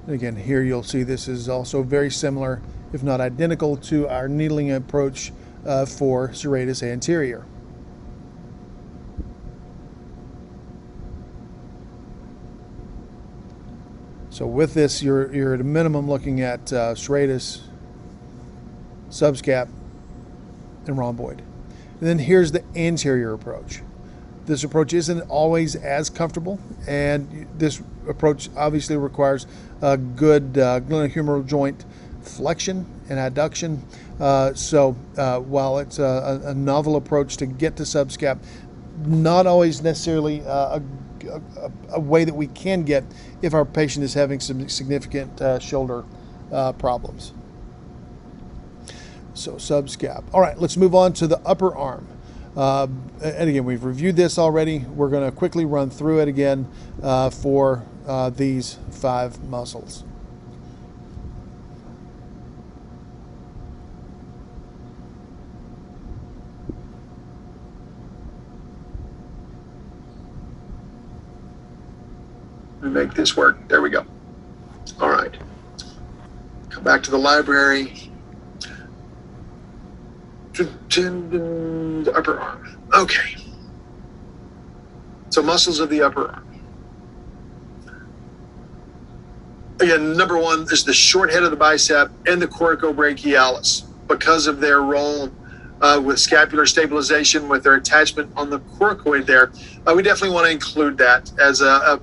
Again, here you'll see this is also very similar, if not identical, to our needling approach for serratus anterior. So with this, you're at a minimum looking at serratus, subscap, and rhomboid. And then here's the anterior approach. This approach isn't always as comfortable, and this approach obviously requires a good glenohumeral joint flexion and adduction. So while it's a novel approach to get to subscap, not always necessarily a way that we can get if our patient is having some significant shoulder problems. So subscap. All right, let's move on to the upper arm. And again, we've reviewed this already. We're going to quickly run through it again for these 5 muscles. Make this work. There we go. All right. Come back to the library. Tendon, upper arm. Okay. So muscles of the upper arm. Again, number one is the short head of the bicep and the coracobrachialis because of their role with scapular stabilization, with their attachment on the coracoid there. We definitely want to include that as a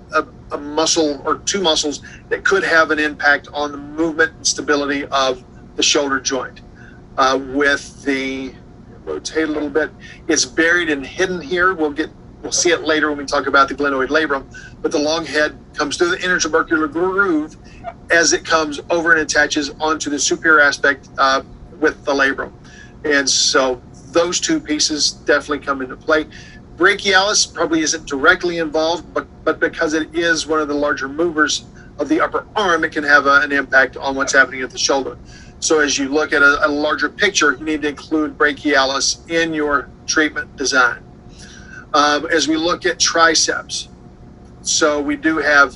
muscle or two muscles that could have an impact on the movement and stability of the shoulder joint. With the rotate a little bit, it's buried and hidden here. We'll see it later when we talk about the glenoid labrum, but the long head comes through the intertubercular groove as it comes over and attaches onto the superior aspect with the labrum. And so those two pieces definitely come into play. Brachialis probably isn't directly involved, but because it is one of the larger movers of the upper arm, it can have an impact on what's happening at the shoulder. So as you look at a larger picture, you need to include brachialis in your treatment design. As we look at triceps, so we do have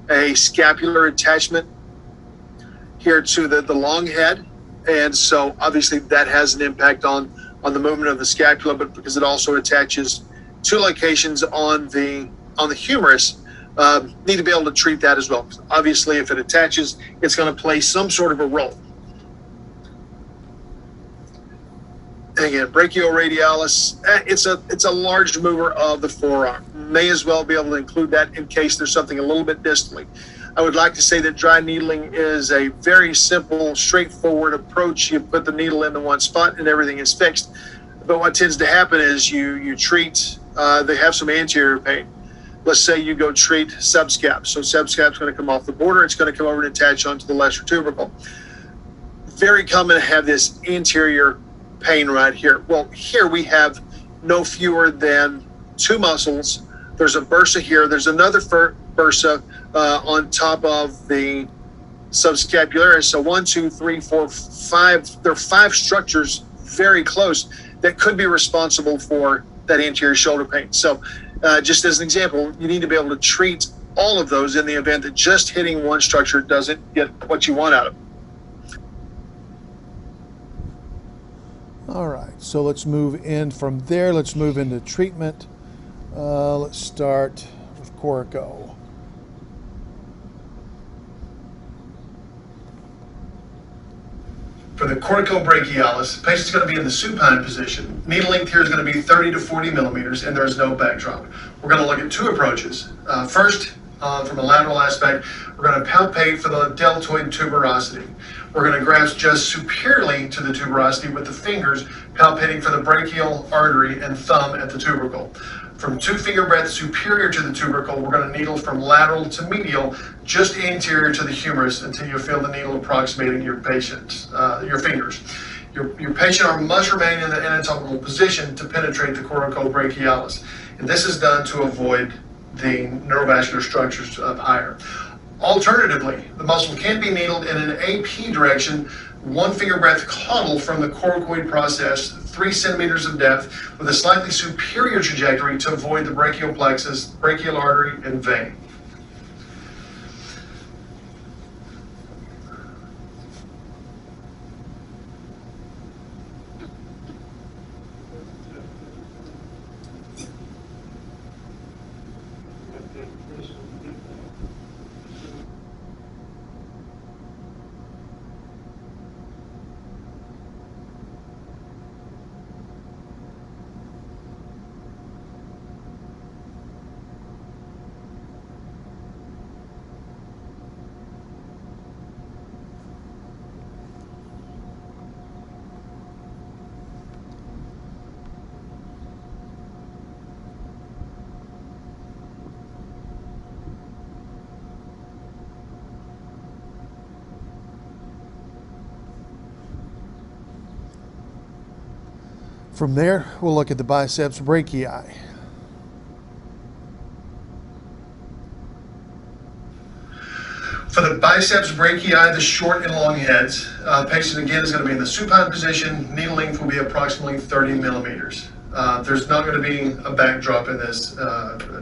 a scapular attachment here to the long head. And so obviously that has an impact on the movement of the scapula, but because it also attaches two locations on the humerus, need to be able to treat that as well. Obviously, if it attaches, it's going to play some sort of a role. Again, brachioradialis, it's a large mover of the forearm. May as well be able to include that in case there's something a little bit distally. I would like to say that dry needling is a very simple, straightforward approach. You put the needle in the one spot and everything is fixed. But what tends to happen is you treat, they have some anterior pain. Let's say you go treat subscap. So subscap's going to come off the border. It's going to come over and attach onto the lesser tubercle. Very common to have this anterior pain right here. Well, here we have no fewer than two muscles. There's a bursa here. There's another bursa on top of the subscapularis. So 1, 2, 3, 4, 5. There are 5 structures very close that could be responsible for that anterior shoulder pain. So just as an example, you need to be able to treat all of those in the event that just hitting one structure doesn't get what you want out of it. All right, so let's move in from there. Let's move into treatment. Let's start with coraco. For the coracobrachialis, the patient's going to be in the supine position. Needle length here is going to be 30 to 40 millimeters, and there's no backdrop. We're going to look at 2 approaches. First, from a lateral aspect, we're going to palpate for the deltoid tuberosity. We're going to grasp just superiorly to the tuberosity with the fingers, palpating for the brachial artery and thumb at the tubercle. From 2 finger breadths superior to the tubercle, we're going to needle from lateral to medial, just anterior to the humerus until you feel the needle approximating your patient, your fingers. Your patient arm must remain in the anatomical position to penetrate the coracobrachialis. And this is done to avoid the neurovascular structures up higher. Alternatively, the muscle can be needled in an AP direction, 1 finger breadth caudal from the coracoid process, 3 centimeters of depth, with a slightly superior trajectory to avoid the brachial plexus, brachial artery, and vein. From there, we'll look at the biceps brachii. For the biceps brachii, the short and long heads, patient again is going to be in the supine position. Needle length will be approximately 30 millimeters. There's not going to be a backdrop in this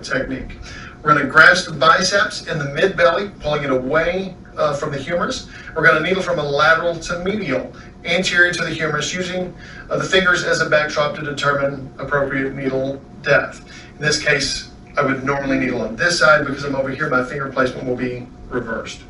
technique. We're going to grasp the biceps in the mid-belly, pulling it away from the humerus. We're going to needle from a lateral to medial, anterior to the humerus, using the fingers as a backdrop to determine appropriate needle depth. In this case, I would normally needle on this side. Because I'm over here, my finger placement will be reversed.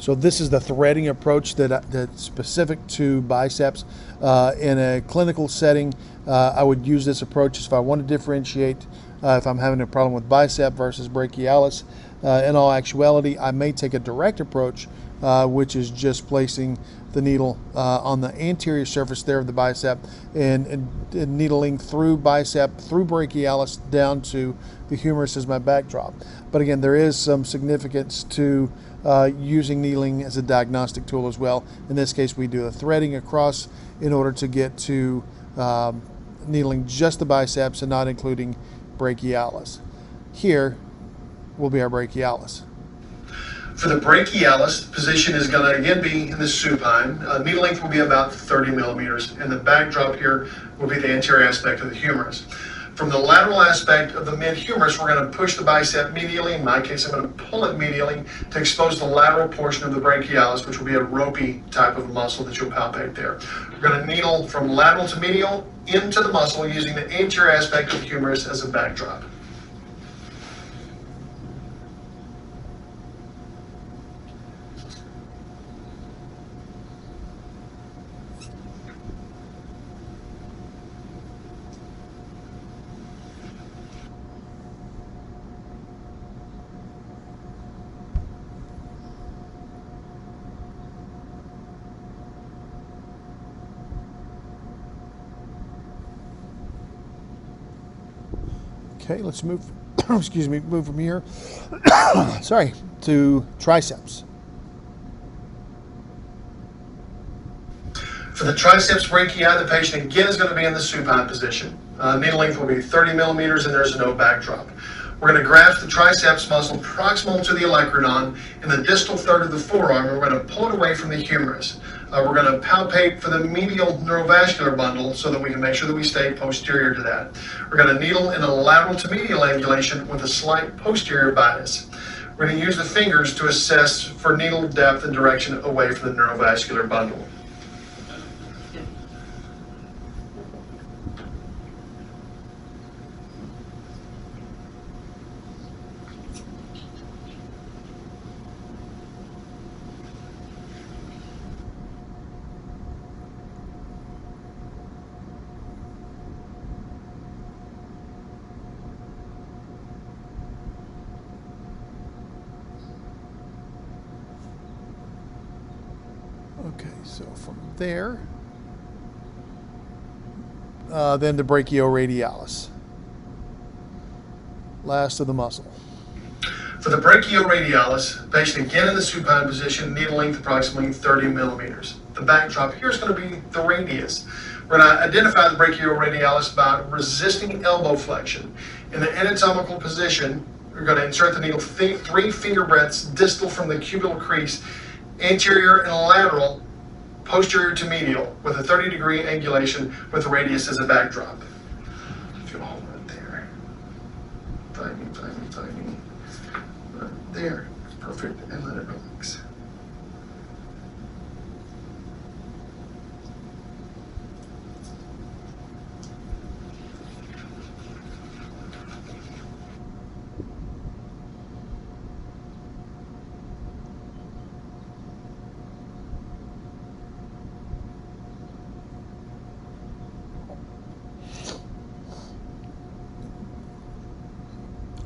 So this is the threading approach that's specific to biceps. In a clinical setting, I would use this approach if I want to differentiate if I'm having a problem with bicep versus brachialis. In all actuality, I may take a direct approach, which is just placing the needle on the anterior surface there of the bicep and needling through bicep, through brachialis, down to the humerus as my backdrop. But again, there is some significance to using needling as a diagnostic tool as well. In this case, we do a threading across in order to get to needling just the biceps and not including brachialis. Here will be our brachialis. For the brachialis, position is going to again be in the supine. Needle length will be about 30 millimeters, and the backdrop here will be the anterior aspect of the humerus. From the lateral aspect of the mid-humerus, we're going to push the bicep medially. In my case, I'm going to pull it medially to expose the lateral portion of the brachialis, which will be a ropey type of muscle that you'll palpate there. We're going to needle from lateral to medial into the muscle using the anterior aspect of the humerus as a backdrop. Okay, let's move, excuse me, move from here, sorry, to triceps. For the triceps brachii, the patient again is going to be in the supine position. Needle length will be 30 millimeters and there's no backdrop. We're going to grasp the triceps muscle proximal to the olecranon in the distal third of the forearm. We're going to pull it away from the humerus. We're going to palpate for the medial neurovascular bundle so that we can make sure that we stay posterior to that. We're going to needle in a lateral to medial angulation with a slight posterior bias. We're going to use the fingers to assess for needle depth and direction away from the neurovascular bundle. Okay, so from there, then the brachioradialis, last of the muscle. For the brachioradialis, patient again in the supine position, needle length approximately 30 millimeters. The backdrop here is going to be the radius. We're going to identify the brachioradialis by resisting elbow flexion. In the anatomical position, we're going to insert the needle 3 finger breadths distal from the cubital crease, anterior and lateral, posterior to medial, with a 30-degree angulation with the radius as a backdrop. If you'll hold right there. Tiny. Right there. Perfect. And let it relax.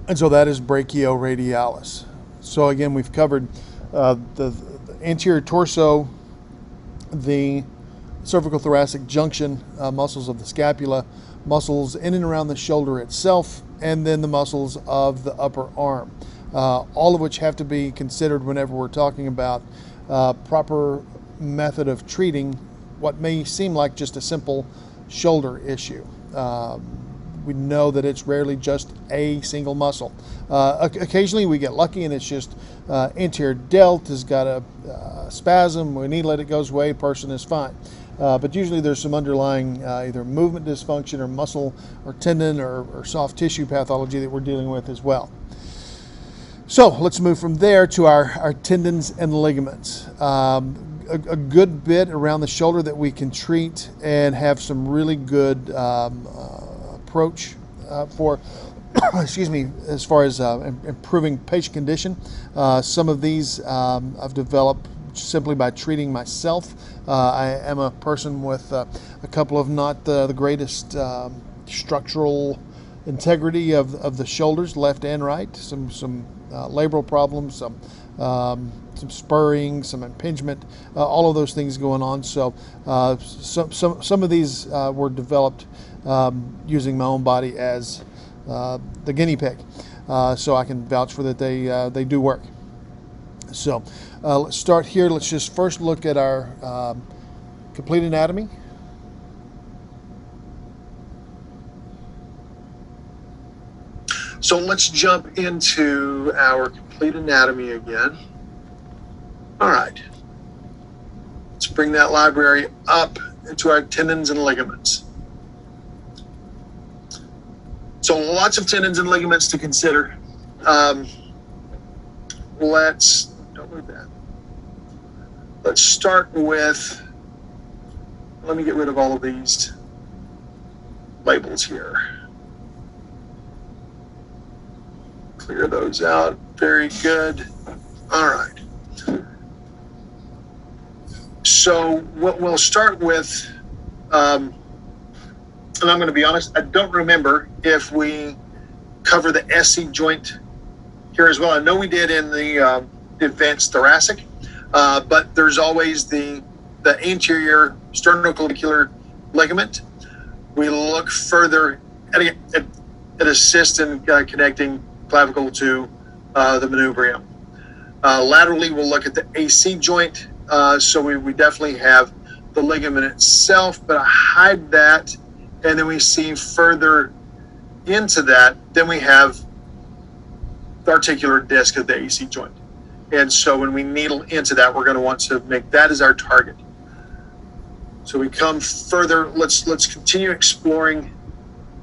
And so that is brachioradialis. So again, we've covered the anterior torso, the cervical thoracic junction, muscles of the scapula, muscles in and around the shoulder itself, and then the muscles of the upper arm, all of which have to be considered whenever we're talking about proper method of treating what may seem like just a simple shoulder issue. We know that it's rarely just a single muscle. Occasionally we get lucky and it's just anterior delt has got a spasm, we need to let it go away, person is fine. But usually there's some underlying either movement dysfunction or muscle or tendon or soft tissue pathology that we're dealing with as well. So let's move from there to our tendons and ligaments. A good bit around the shoulder that we can treat and have some really good approach for excuse me, as far as improving patient condition. Some of these I've developed simply by treating myself. I am a person with a couple of not the greatest structural integrity of the shoulders, left and right. Some labral problems, some spurring, some impingement, all of those things going on. So some of these were developed using my own body as the guinea pig, so I can vouch for that they do work. So let's start here. Let's just first look at our complete anatomy. So let's jump into our complete anatomy again. All right. Let's bring that library up into our tendons and ligaments. So lots of tendons and ligaments to consider. Let's start with, let me get rid of all of these labels here. Clear those out. Very good. All right. So what we'll start with, and I'm going to be honest, I don't remember if we cover the SC joint here as well. I know we did in the advanced thoracic, but there's always the anterior sternoclavicular ligament. We look further at assist in connecting clavicle to the manubrium. Laterally, we'll look at the AC joint. So we definitely have the ligament itself, but I hide that, and then we see further into that, then we have the articular disc of the AC joint. And so when we needle into that, we're going to want to make that as our target. So we come further. Let's continue exploring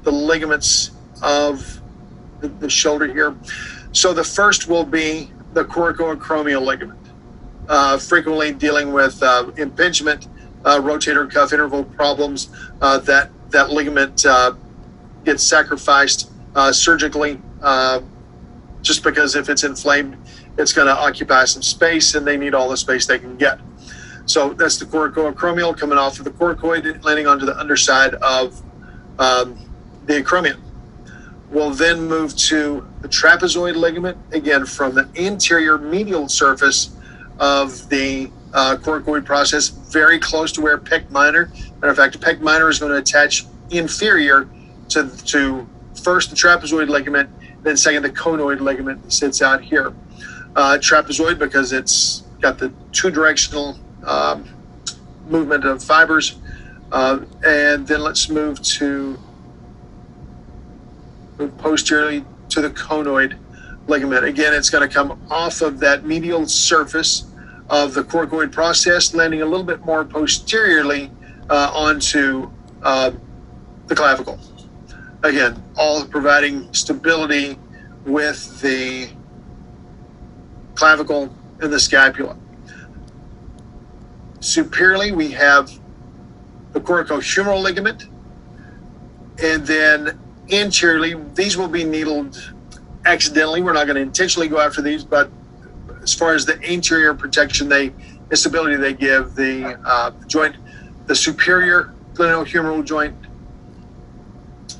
the ligaments of the shoulder here. So the first will be the coracoacromial ligament. Frequently dealing with impingement, rotator cuff interval problems. That ligament gets sacrificed surgically, just because if it's inflamed, it's going to occupy some space, and they need all the space they can get. So that's the coracoacromial coming off of the coracoid, landing onto the underside of the acromion. We'll then move to the trapezoid ligament, again from the anterior medial surface of the coracoid process, very close to where pec minor. Matter of fact, pec minor is going to attach inferior to first the trapezoid ligament, then second the conoid ligament that sits out here. Trapezoid because it's got the two-directional movement of fibers. And then let's move posteriorly to the conoid ligament. Again, it's going to come off of that medial surface of the coracoid process, landing a little bit more posteriorly onto the clavicle. Again, all providing stability with the clavicle and the scapula. Superiorly, we have the coracohumeral ligament, and then anteriorly, these will be needled accidentally. We're not going to intentionally go after these, but as far as the anterior protection, the stability they give the joint, the superior glenohumeral joint,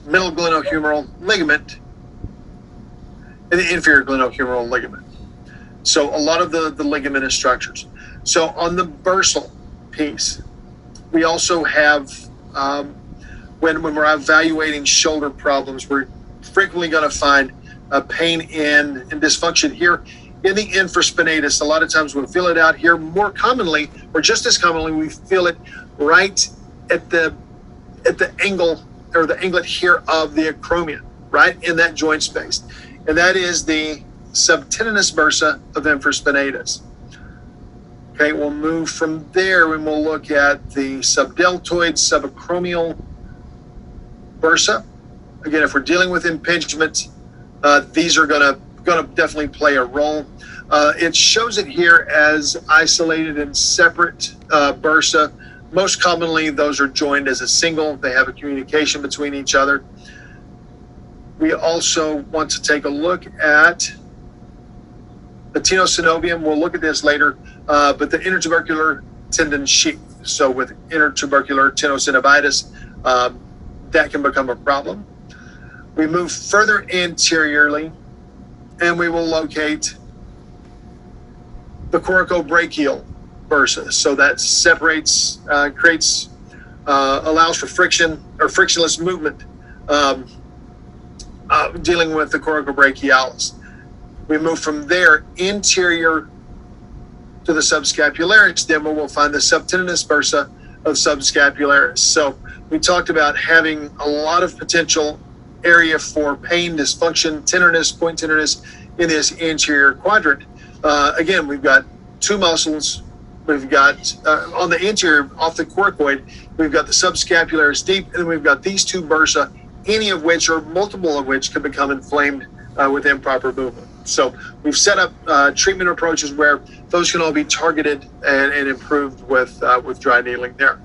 middle glenohumeral ligament, and the inferior glenohumeral ligament. So a lot of the ligamentous structures. So on the bursal piece, we also have, when we're evaluating shoulder problems, we're frequently going to find pain and dysfunction here in the infraspinatus. A lot of times we'll feel it out here. More commonly, or just as commonly, we feel it right at the angle or the anglet here of the acromion, right in that joint space. And that is the subtendinous bursa of infraspinatus. Okay, we'll move from there and we'll look at the subdeltoid subacromial bursa. Again, if we're dealing with impingement, these are gonna definitely play a role. It shows it here as isolated and separate bursa. Most commonly, those are joined as a single. They have a communication between each other. We also want to take a look at the tenosynovium. We'll look at this later, but the intertubercular tendon sheath. So with intertubercular tenosynovitis, that can become a problem. We move further anteriorly, and we will locate the coracobrachial bursa. So that separates, creates, allows for friction or frictionless movement, dealing with the coracobrachialis. We move from there interior to the subscapularis, then we'll find the subtendinous bursa of subscapularis. So we talked about having a lot of potential area for pain, dysfunction, tenderness, point tenderness in this anterior quadrant. Again, we've got two muscles. We've got on the anterior, off the coracoid, we've got the subscapularis deep, and then we've got these two bursa, any of which or multiple of which can become inflamed with improper movement. So we've set up treatment approaches where those can all be targeted and improved with dry needling there.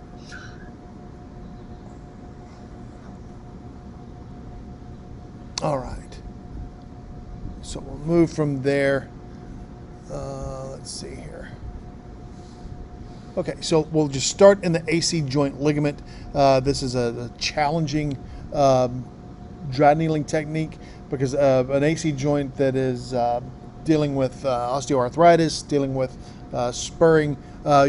All right. So we'll move from there. Let's see here. Okay, so we'll just start in the AC joint ligament. This is a challenging dry needling technique because an AC joint that is dealing with osteoarthritis, dealing with spurring,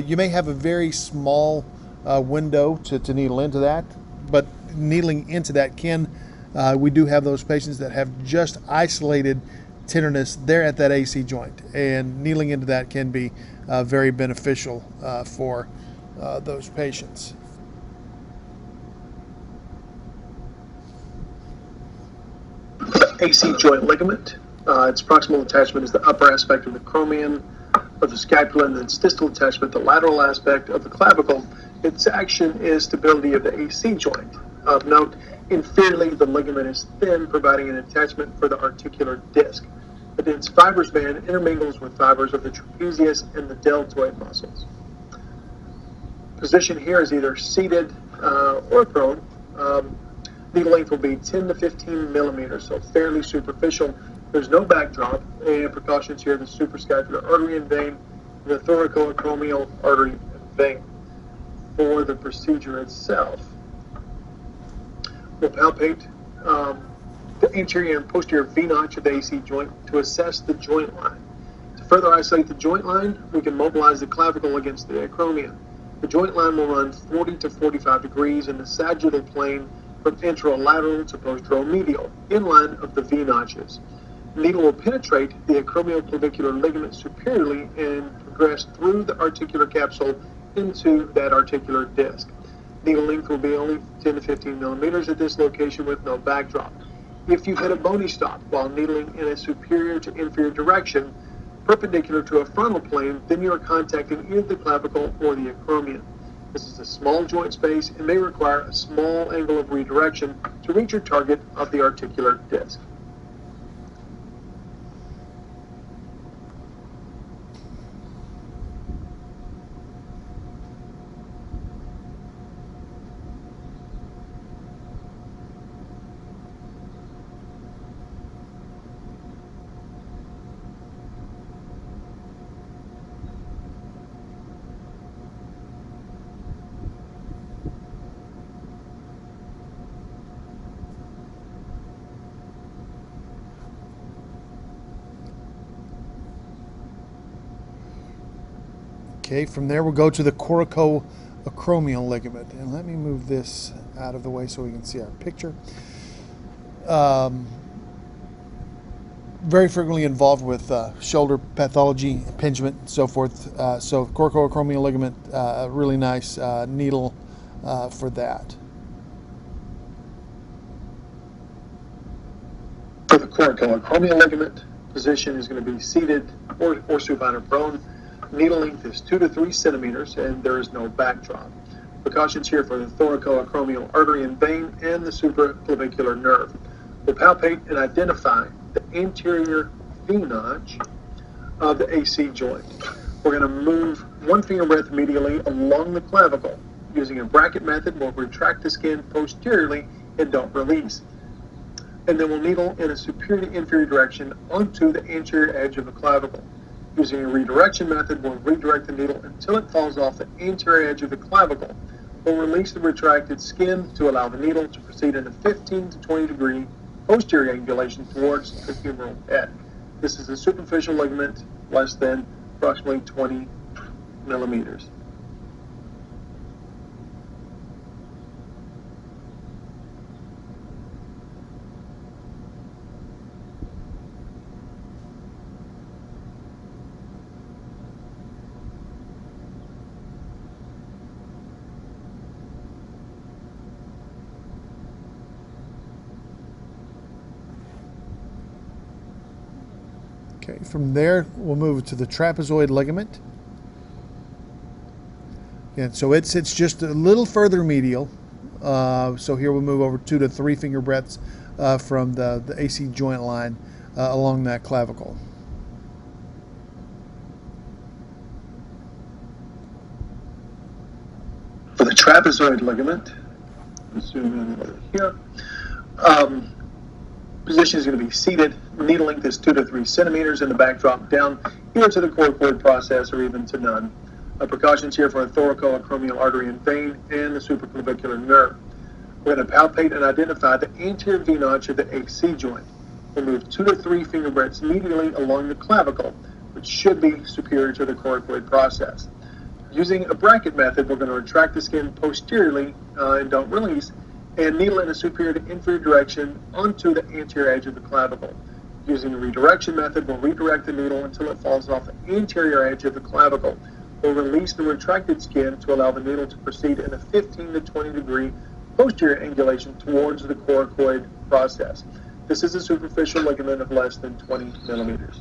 you may have a very small window to needle into that, but needling into that can, we do have those patients that have just isolated tenderness there at that AC joint, and needling into that can be very beneficial for those patients. AC joint ligament. Its proximal attachment is the upper aspect of the acromion of the scapula, and its distal attachment, the lateral aspect of the clavicle. Its action is stability of the AC joint. Of note, inferiorly, the ligament is thin, providing an attachment for the articular disc. The dense fibrous band intermingles with fibers of the trapezius and the deltoid muscles. Position here is either seated or prone. Needle length will be 10 to 15 millimeters, so fairly superficial. There's no backdrop, and precautions here: the suprascapular artery and vein, the thoracoacromial artery and vein. For the procedure itself, we'll palpate the anterior and posterior V-notch of the AC joint to assess the joint line. To further isolate the joint line, we can mobilize the clavicle against the acromion. The joint line will run 40 to 45 degrees in the sagittal plane from anterolateral to posteromedial, in line of the V-notches. The needle will penetrate the acromioclavicular ligament superiorly and progress through the articular capsule into that articular disc. Needle length will be only 10 to 15 millimeters at this location with no backdrop. If you hit a bony stop while needling in a superior to inferior direction, perpendicular to a frontal plane, then you are contacting either the clavicle or the acromion. This is a small joint space and may require a small angle of redirection to reach your target of the articular disc. Okay, from there we'll go to the coracoacromial ligament. And let me move this out of the way so we can see our picture. Very frequently involved with shoulder pathology, impingement, and so forth. So coracoacromial ligament, a really nice needle for that. For the coracoacromial ligament, position is going to be seated or supine or prone. Needle length is 2 to 3 centimeters, and there is no backdrop. Precautions here for the thoracoacromial artery and vein and the supraclavicular nerve. We'll palpate and identify the anterior V-notch of the AC joint. We're going to move one finger breadth medially along the clavicle. Using a bracket method, we'll retract the skin posteriorly and don't release. and then we'll needle in a superior to inferior direction onto the anterior edge of the clavicle. Using a redirection method, we'll redirect the needle until it falls off the anterior edge of the clavicle. We'll release the retracted skin to allow the needle to proceed in a 15 to 20 degree posterior angulation towards the humeral head. This is a superficial ligament less than approximately 20 millimeters. Okay, from there we'll move to the trapezoid ligament. And so it's just a little further medial. So here we'll move over 2 to 3 finger breadths from the AC joint line along that clavicle. For the trapezoid ligament, zoom in over here. Position is going to be seated. Needle length is 2 to 3 centimeters, and the backdrop down either to the coracoid process or even to none. Precautions here for a thoracoacromial artery and vein and the supraclavicular nerve. We're going to palpate and identify the anterior V notch of the AC joint. We'll move 2 to 3 finger breadths medially along the clavicle, which should be superior to the coracoid process. Using a bracket method, we're going to retract the skin posteriorly and don't release, and needle in a superior to inferior direction onto the anterior edge of the clavicle. Using a redirection method, we'll redirect the needle until it falls off the anterior edge of the clavicle. We'll release the retracted skin to allow the needle to proceed in a 15 to 20 degree posterior angulation towards the coracoid process. This is a superficial ligament of less than 20 millimeters.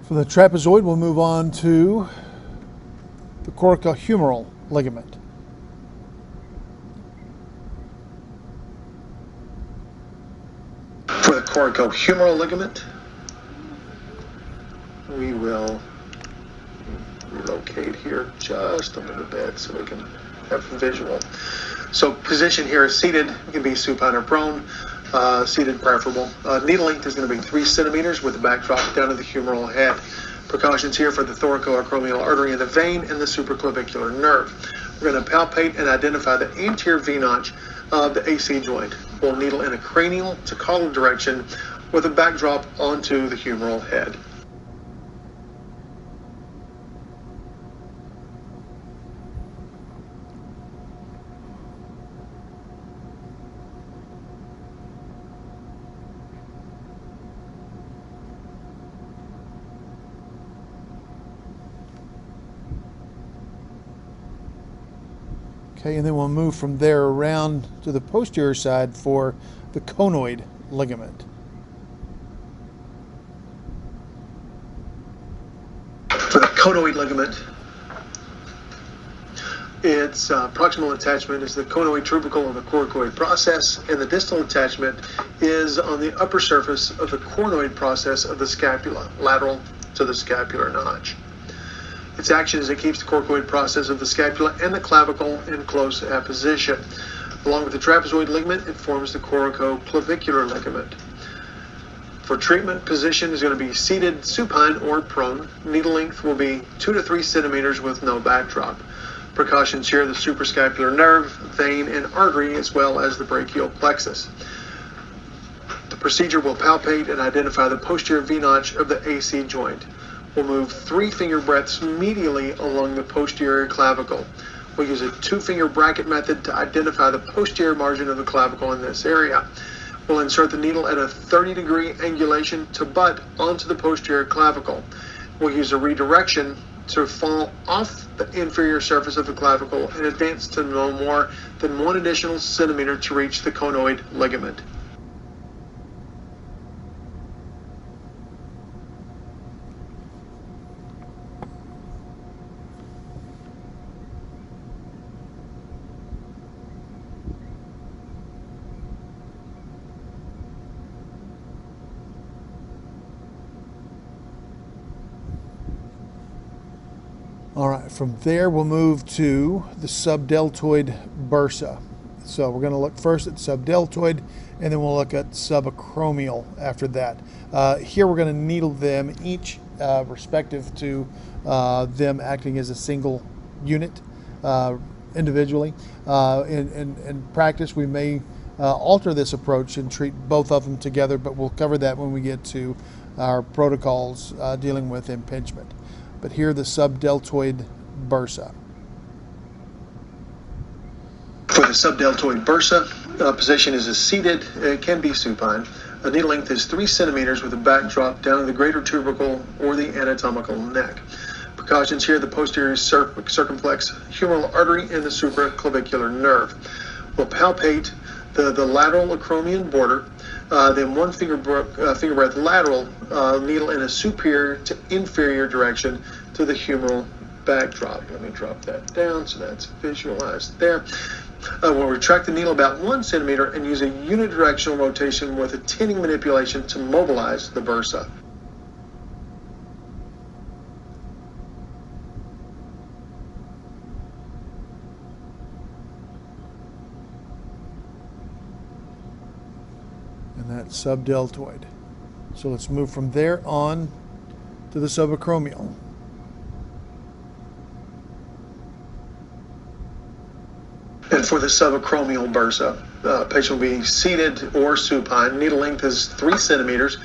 For the trapezoid, we'll move on to the coracohumeral ligament. For the coracohumeral ligament, we will relocate here just a little bit so we can have a visual. So position here is seated. You can be supine or prone. Seated preferable. Needle length is going to be 3 centimeters with the backdrop down to the humeral head. Precautions here for the thoracoacromial artery and the vein and the supraclavicular nerve. We're going to palpate and identify the anterior V notch of the AC joint. We'll needle in a cranial to caudal direction with a backdrop onto the humeral head. Okay, and then we'll move from there around to the posterior side for the conoid ligament. For the conoid ligament, its proximal attachment is the conoid tubercle of the coracoid process, and the distal attachment is on the upper surface of the coronoid process of the scapula, lateral to the scapular notch. Its action is it keeps the coracoid process of the scapula and the clavicle in close apposition. Along with the trapezoid ligament, it forms the coracoclavicular ligament. For treatment, position is going to be seated, supine, or prone. Needle length will be 2 to 3 centimeters with no backdrop. Precautions here: the suprascapular nerve, vein, and artery, as well as the brachial plexus. The procedure will palpate and identify the posterior V notch of the AC joint. We'll move 3 finger breadths medially along the posterior clavicle. We'll use a 2-finger bracket method to identify the posterior margin of the clavicle in this area. We'll insert the needle at a 30-degree angulation to butt onto the posterior clavicle. We'll use a redirection to fall off the inferior surface of the clavicle and advance to no more than 1 additional centimeter to reach the conoid ligament. All right, from there we'll move to the subdeltoid bursa. So we're going to look first at subdeltoid, and then we'll look at subacromial after that. Here we're going to needle them each respective to them acting as a single unit individually. In practice, we may alter this approach and treat both of them together, but we'll cover that when we get to our protocols dealing with impingement. But here the subdeltoid bursa. For the subdeltoid bursa, position is seated. It can be supine. The needle length is 3 centimeters with a backdrop down to the greater tubercle or the anatomical neck. Precautions here: the posterior circumflex humeral artery and the supraclavicular nerve. We'll palpate the lateral acromion border, then 1 finger breadth lateral needle in a superior to inferior direction to the humeral backdrop. Let me drop that down so that's visualized there. We'll retract the needle about 1 centimeter and use a unidirectional rotation with a tinning manipulation to mobilize the bursa. And that's subdeltoid. So let's move from there on to the subacromial. And for the subacromial bursa, patient will be seated or supine. Needle length is 3 centimeters.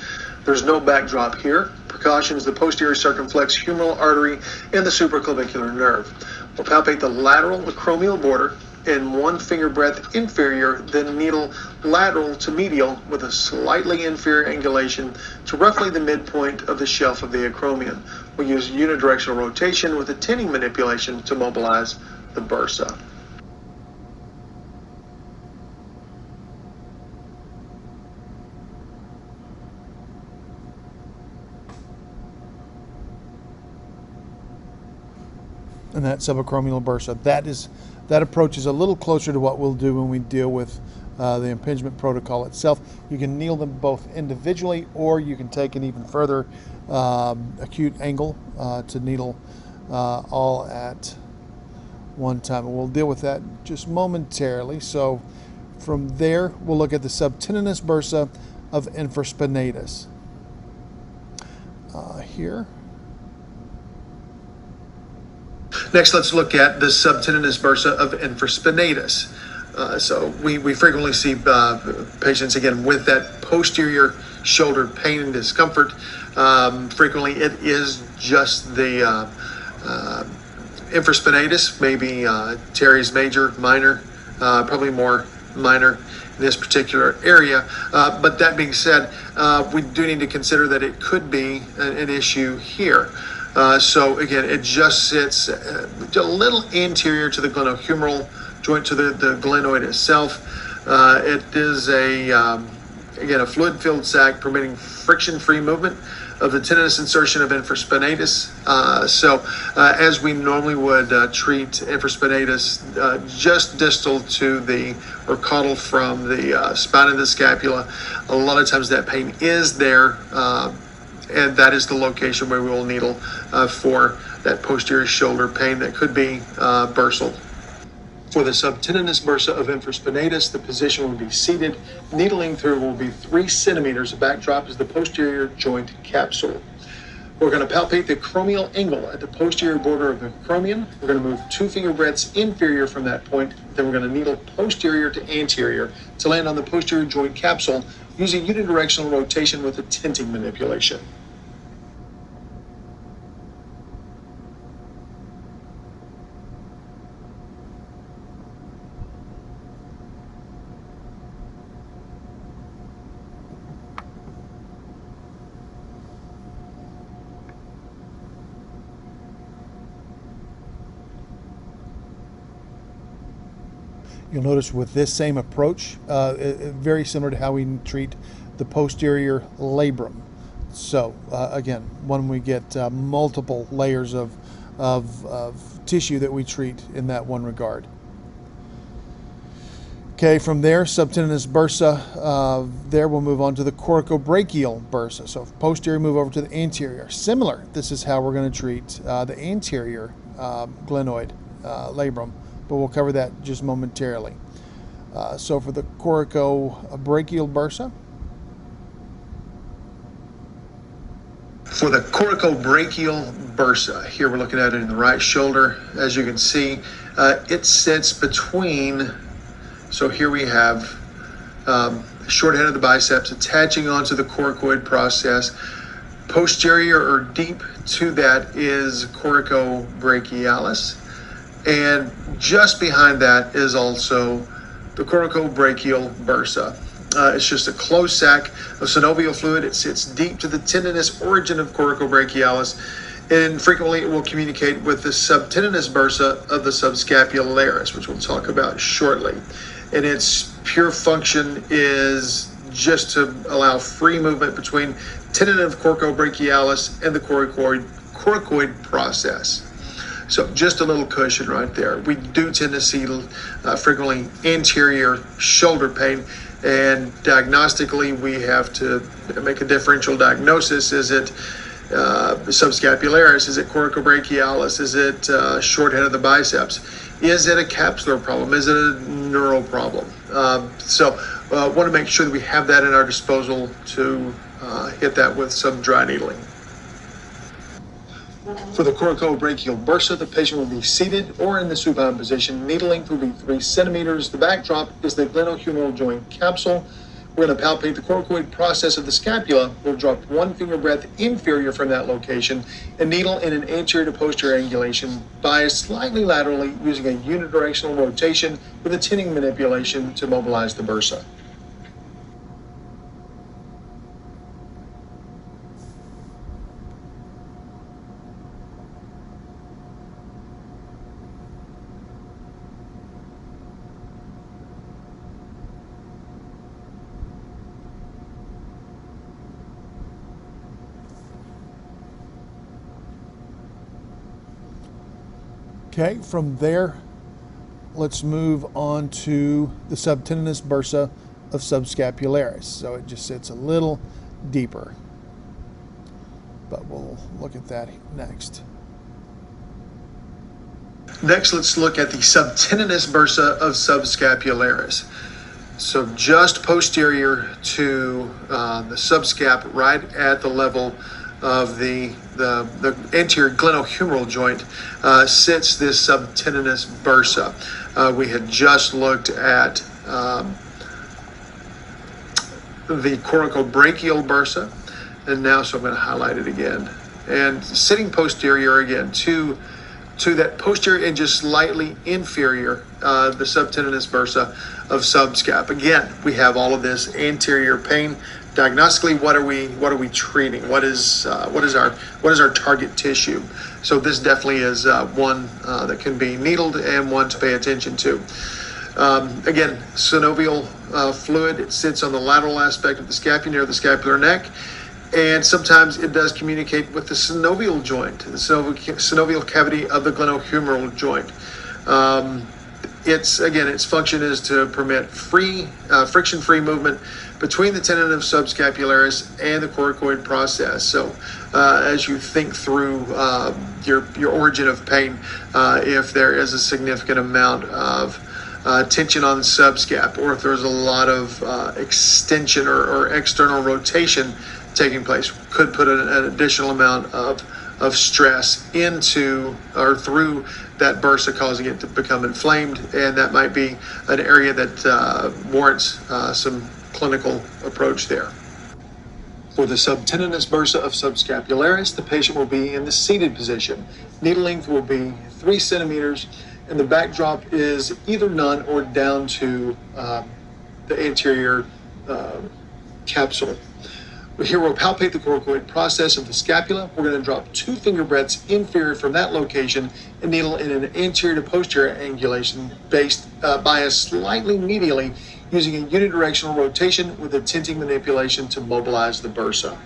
There's no backdrop here. Precautions: the posterior circumflex humeral artery and the supraclavicular nerve. We'll palpate the lateral acromial border and 1 finger breadth inferior, then needle lateral to medial with a slightly inferior angulation to roughly the midpoint of the shelf of the acromion. We'll use unidirectional rotation with a tinning manipulation to mobilize the bursa. And that subacromial bursa. That approach is a little closer to what we'll do when we deal with the impingement protocol itself. You can needle them both individually, or you can take an even further acute angle to needle all at one time. And we'll deal with that just momentarily. So from there, we'll look at the subtendinous bursa of infraspinatus. Here. Next, let's look at the subtendinous bursa of infraspinatus. So we frequently see patients, again, with that posterior shoulder pain and discomfort. Frequently, it is just the infraspinatus, maybe teres major, minor, probably more minor in this particular area. But that being said, we do need to consider that it could be an issue here. So again, it just sits a little anterior to the glenohumeral joint, to the glenoid itself. It is again, a fluid-filled sac permitting friction-free movement of the tendinous insertion of infraspinatus. As we normally would treat infraspinatus just distal to or caudal from the spine of the scapula, a lot of times that pain is there. And that is the location where we will needle for that posterior shoulder pain that could be bursal. For the subtendinous bursa of infraspinatus, the position will be seated. Needling through will be 3 centimeters. The backdrop is the posterior joint capsule. We're going to palpate the acromial angle at the posterior border of the acromion. We're going to move 2 finger breadths inferior from that point. Then we're going to needle posterior to anterior to land on the posterior joint capsule using unidirectional rotation with a tinting manipulation. You'll notice with this same approach, very similar to how we treat the posterior labrum. So again, when we get multiple layers of tissue that we treat in that one regard. Okay, from there, subtendinous bursa, there we'll move on to the coracobrachial bursa. So posterior, move over to the anterior. Similar, this is how we're going to treat the anterior glenoid labrum, but we'll cover that just momentarily. So for the coracobrachial bursa. For the coracobrachial bursa, here we're looking at it in the right shoulder. As you can see, it sits between, so here we have short head of the biceps attaching onto the coracoid process. Posterior or deep to that is coracobrachialis. And just behind that is also the coracobrachial bursa. It's just a closed sac of synovial fluid. It sits deep to the tendinous origin of coracobrachialis, and frequently it will communicate with the subtendinous bursa of the subscapularis, which we'll talk about shortly. And its pure function is just to allow free movement between tendon of coracobrachialis and the coracoid process. So just a little cushion right there. We do tend to see frequently anterior shoulder pain, and diagnostically we have to make a differential diagnosis. Is it subscapularis? Is it coracobrachialis? Is it short head of the biceps? Is it a capsular problem? Is it a neural problem? So want to make sure that we have that at our disposal to hit that with some dry needling. For the coracobrachial bursa, the patient will be seated or in the supine position. Needle length will be 3 centimeters. The backdrop is the glenohumeral joint capsule. We're going to palpate the coracoid process of the scapula. We'll drop 1 finger breadth inferior from that location and needle in an anterior to posterior angulation, biased slightly laterally using a unidirectional rotation with a tinning manipulation to mobilize the bursa. Okay, from there, let's move on to the subtendinous bursa of subscapularis. So it just sits a little deeper, but we'll look at that next. Next, let's look at the subtendinous bursa of subscapularis. So just posterior to the subscap, right at the level of the anterior glenohumeral joint, sits this subtendinous bursa. We had just looked at the coracobrachial bursa, and now so I'm going to highlight it again. And sitting posterior again to that posterior and just slightly inferior, the subtendinous bursa of subscap. Again, we have all of this anterior pain. Diagnostically, what are we treating? What is our target tissue? So this definitely is one that can be needled and one to pay attention to. Again, synovial fluid. It sits on the lateral aspect of the scapula near the scapular neck, and sometimes it does communicate with the synovial joint, the synovial cavity of the glenohumeral joint. Its function is to permit friction-free movement between the tendon of subscapularis and the coracoid process. So as you think through your origin of pain, if there is a significant amount of tension on the subscap, or if there's a lot of extension or external rotation taking place, could put an additional amount of stress into or through that bursa, causing it to become inflamed, and that might be an area that warrants some clinical approach there. For the subtendinous bursa of subscapularis, the patient will be in the seated position. Needle length will be 3 centimeters, and the backdrop is either none or down to the anterior capsule. Here we'll palpate the coracoid process of the scapula. We're going to drop 2 finger breadths inferior from that location and needle in an anterior to posterior angulation based bias slightly medially using a unidirectional rotation with a tenting manipulation to mobilize the bursa.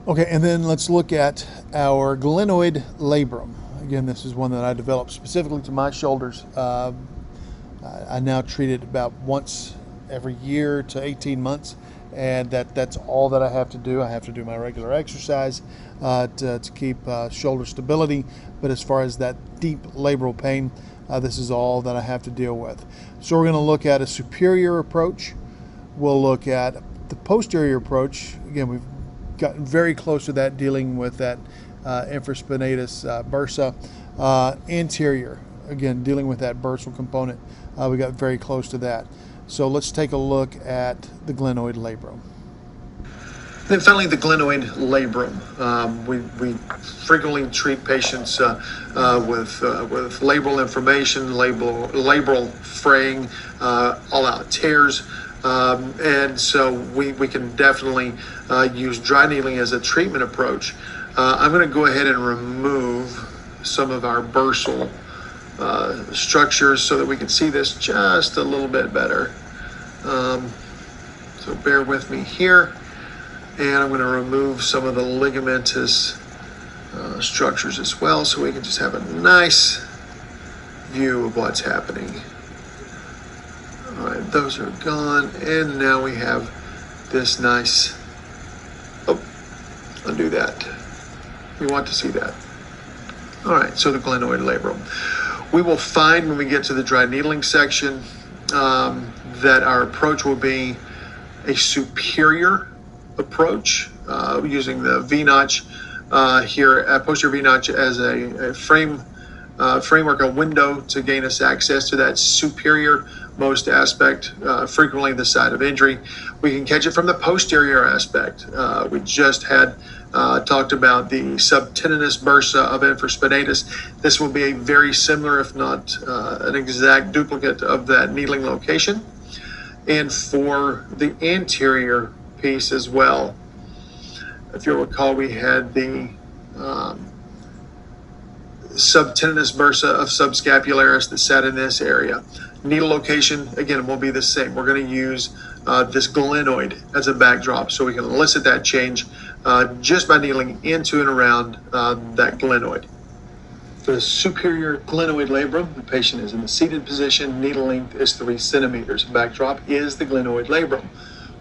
Okay, and then let's look at our glenoid labrum. Again, this is one that I developed specifically to my shoulders. I now treat it about once every year to 18 months, and that's all that I have to do. I have to do my regular exercise to keep shoulder stability, but as far as that deep labral pain, this is all that I have to deal with. So we're going to look at a superior approach. We'll look at the posterior approach. Again, we've gotten very close to that, dealing with that infraspinatus bursa. Anterior, again, dealing with that bursal component. We got very close to that. So let's take a look at the glenoid labrum. Then finally, the glenoid labrum. We frequently treat patients with labral inflammation, labral fraying, all-out tears. And so we can definitely use dry needling as a treatment approach. I'm going to go ahead and remove some of our bursal structures so that we can see this just a little bit better. So bear with me here. And I'm going to remove some of the ligamentous structures as well so we can just have a nice view of what's happening. All right, those are gone, and now we have this nice, undo that. We want to see that. All right, so the glenoid labrum. We will find when we get to the dry needling section that our approach will be a superior approach using the V-notch here, posterior V-notch as a framework, a window to gain us access to that superior most aspect, frequently the site of injury. We can catch it from the posterior aspect. We just had talked about the subtendinous bursa of infraspinatus. This will be a very similar, if not an exact duplicate of that needling location. And for the anterior piece as well, if you'll recall, we had the subtendinous bursa of subscapularis that sat in this area. Needle location, again, will be the same. We're going to use this glenoid as a backdrop so we can elicit that change just by needling into and around that glenoid. For the superior glenoid labrum, the patient is in the seated position. Needle length is 3 centimeters. Backdrop is the glenoid labrum.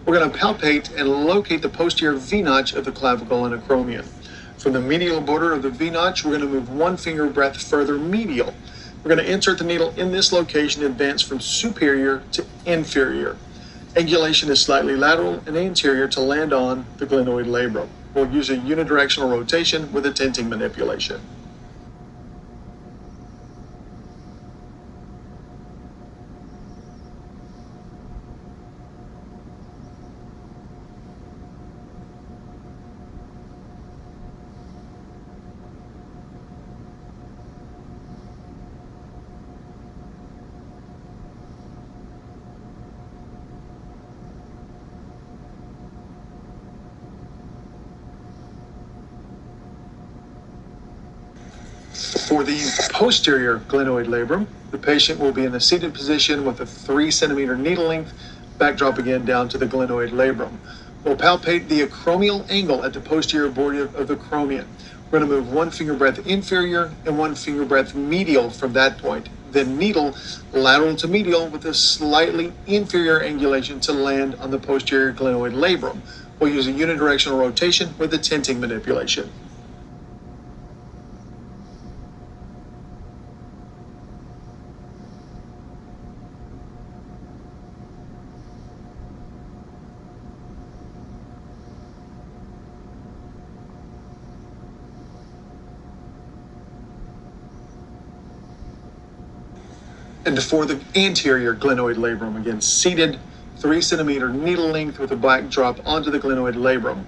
We're going to palpate and locate the posterior V-notch of the clavicle and acromion. From the medial border of the V-notch, we're going to move 1 finger breadth further medial. We're going to insert the needle in this location and advance from superior to inferior. Angulation is slightly lateral and anterior to land on the glenoid labrum. We'll use a unidirectional rotation with a tenting manipulation. For the posterior glenoid labrum, the patient will be in a seated position with a 3 centimeter needle length, backdrop again down to the glenoid labrum. We'll palpate the acromial angle at the posterior border of the acromion. We're going to move 1 finger breadth inferior and 1 finger breadth medial from that point. Then needle lateral to medial with a slightly inferior angulation to land on the posterior glenoid labrum. We'll use a unidirectional rotation with a tenting manipulation. And for the anterior glenoid labrum, again, seated 3 centimeter needle length with a black drop onto the glenoid labrum.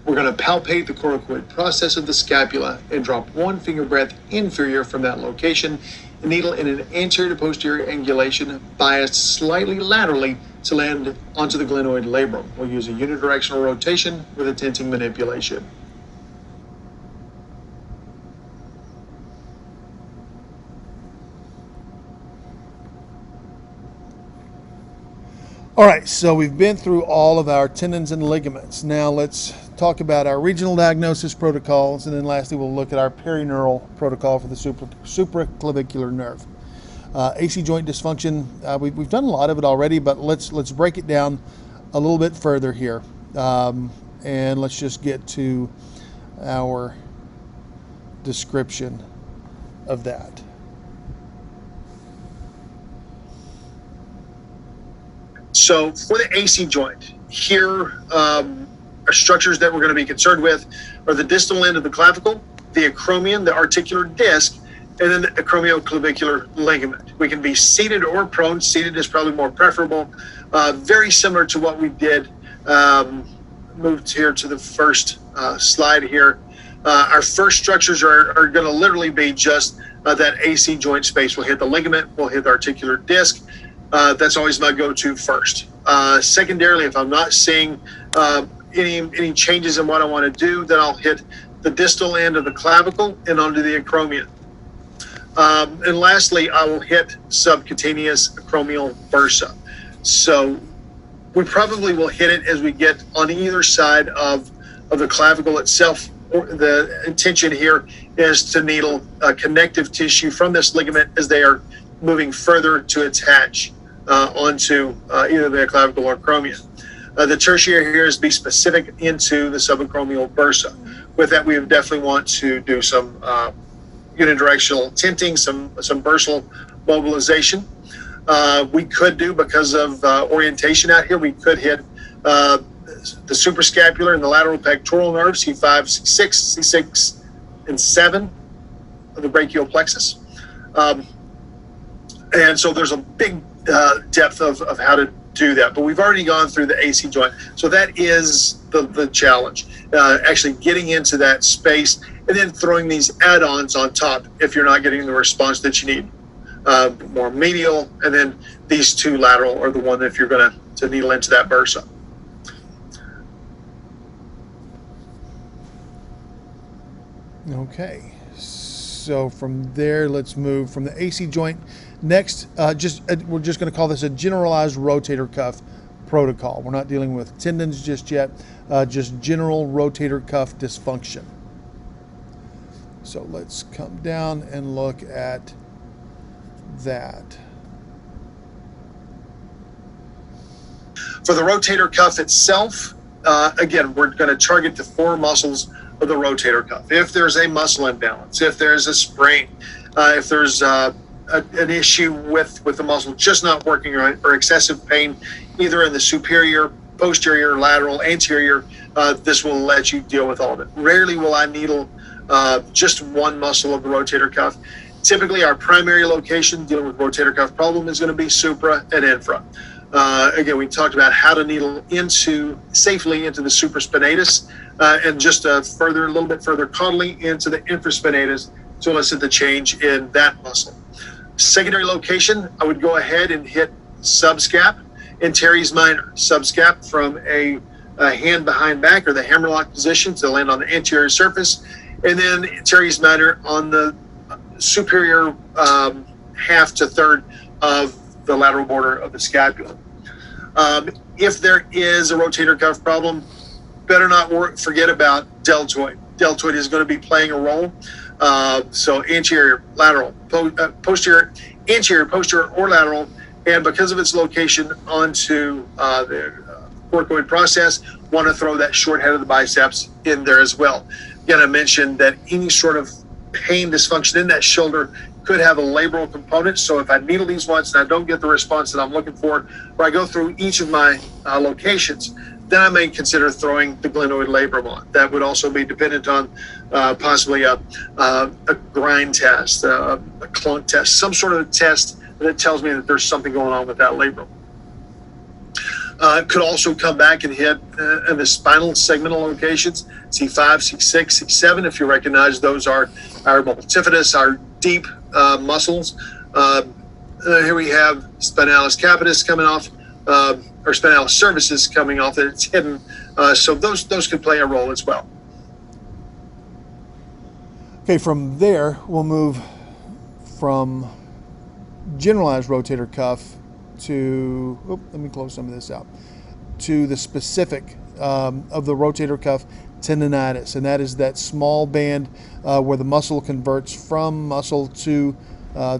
We're going to palpate the coracoid process of the scapula and drop 1 finger breadth inferior from that location. The needle in an anterior to posterior angulation, biased slightly laterally to land onto the glenoid labrum. We'll use a unidirectional rotation with a tenting manipulation. All right, so we've been through all of our tendons and ligaments. Now let's talk about our regional diagnosis protocols, and then lastly we'll look at our perineural protocol for the supraclavicular nerve. AC joint dysfunction, we've done a lot of it already, but let's break it down a little bit further here. And let's just get to our description of that. So for the AC joint, here are structures that we're going to be concerned with are the distal end of the clavicle, the acromion, the articular disc, and then the acromioclavicular ligament. We can be seated or prone. Seated is probably more preferable. Very similar to what we did. Moved here to the first slide here. Our first structures are going to literally be just that AC joint space. We'll hit the ligament, we'll hit the articular disc. That's always my go-to first. Secondarily, if I'm not seeing any changes in what I want to do, then I'll hit the distal end of the clavicle and onto the acromion. And lastly, I will hit subcutaneous acromial bursa. So we probably will hit it as we get on either side of the clavicle itself. The intention here is to needle connective tissue from this ligament as they are moving further to attach onto either the clavicle or acromion. The tertiary here is be specific into the subacromial bursa. With that, we would definitely want to do some unidirectional tenting, some bursal mobilization. We could do, because of orientation out here, we could hit the suprascapular and the lateral pectoral nerves, C5, C6, C6, and 7 of the brachial plexus. And so there's a big depth of how to do that, but we've already gone through the AC joint. So that is the challenge, actually getting into that space and then throwing these add-ons on top if you're not getting the response that you need. More medial, and then these 2 lateral are the one if you're going to needle into that bursa. Okay, so from there, let's move from the AC joint. Next, we're just going to call this a generalized rotator cuff protocol. We're not dealing with tendons just yet, just general rotator cuff dysfunction. So let's come down and look at that. For the rotator cuff itself, again, we're going to target the 4 muscles of the rotator cuff. If there's a muscle imbalance, if there's a sprain, if there's an issue with the muscle just not working right, or excessive pain, either in the superior, posterior, lateral, anterior, this will let you deal with all of it. Rarely will I needle just one muscle of the rotator cuff. Typically, our primary location dealing with rotator cuff problem is going to be supra and infra. Again, we talked about how to needle safely into the supraspinatus, and just a little bit further caudally into the infraspinatus to elicit the change in that muscle. Secondary location, I would go ahead and hit subscap and teres minor. Subscap from a hand behind back, or the hammerlock position, to land on the anterior surface, and then teres minor on the superior half to third of the lateral border of the scapula. If there is a rotator cuff problem, better not forget about deltoid. Deltoid is going to be playing a role. So anterior, lateral, posterior, anterior, posterior, or lateral, and because of its location onto the coracoid process, want to throw that short head of the biceps in there as well. Again, I mentioned that any sort of pain dysfunction in that shoulder could have a labral component. So if I needle these once and I don't get the response that I'm looking for, or I go through each of my locations, then I may consider throwing the glenoid labrum on. That would also be dependent on possibly a grind test, a clunk test, some sort of test that tells me that there's something going on with that labrum. Could also come back and hit in the spinal segmental locations, C5, C6, C7, if you recognize those are our multifidus, our deep muscles. Here we have spinalis capitis coming off, or spinalis cervicis coming off, and it's hidden. So those could play a role as well. Okay, from there, we'll move from generalized rotator cuff to, let me close some of this out, to the specific of the rotator cuff tendonitis, and that is that small band where the muscle converts from muscle to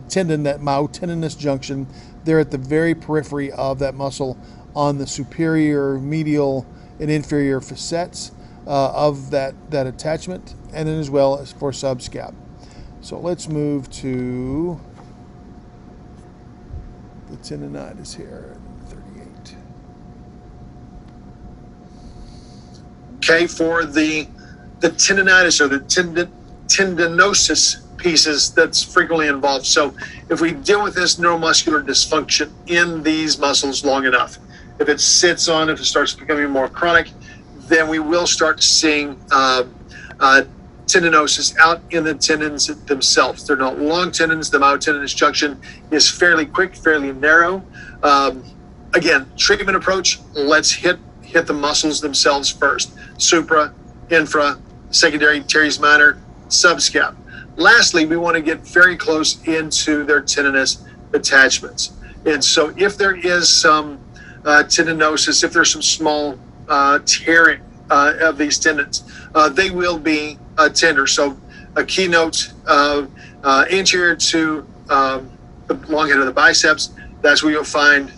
tendon, that myotendinous junction. They're at the very periphery of that muscle on the superior, medial, and inferior facets of that attachment, and then as well as for subscap. So let's move to the tendonitis here, 38. Okay, for the tendonitis or the tendinosis pieces that's frequently involved. So if we deal with this neuromuscular dysfunction in these muscles long enough, if it sits on, if it starts becoming more chronic, then we will start seeing tendinosis out in the tendons themselves. They're not long tendons. The myotendinous junction is fairly quick, fairly narrow. Again, treatment approach, let's hit the muscles themselves first. Supra, infra, secondary, teres minor, subscap. Lastly, we want to get very close into their tendinous attachments. And so if there is some tendinosis, if there's some small tearing of these tendons, they will be tender. So a keynote anterior to the long head of the biceps, that's where you'll find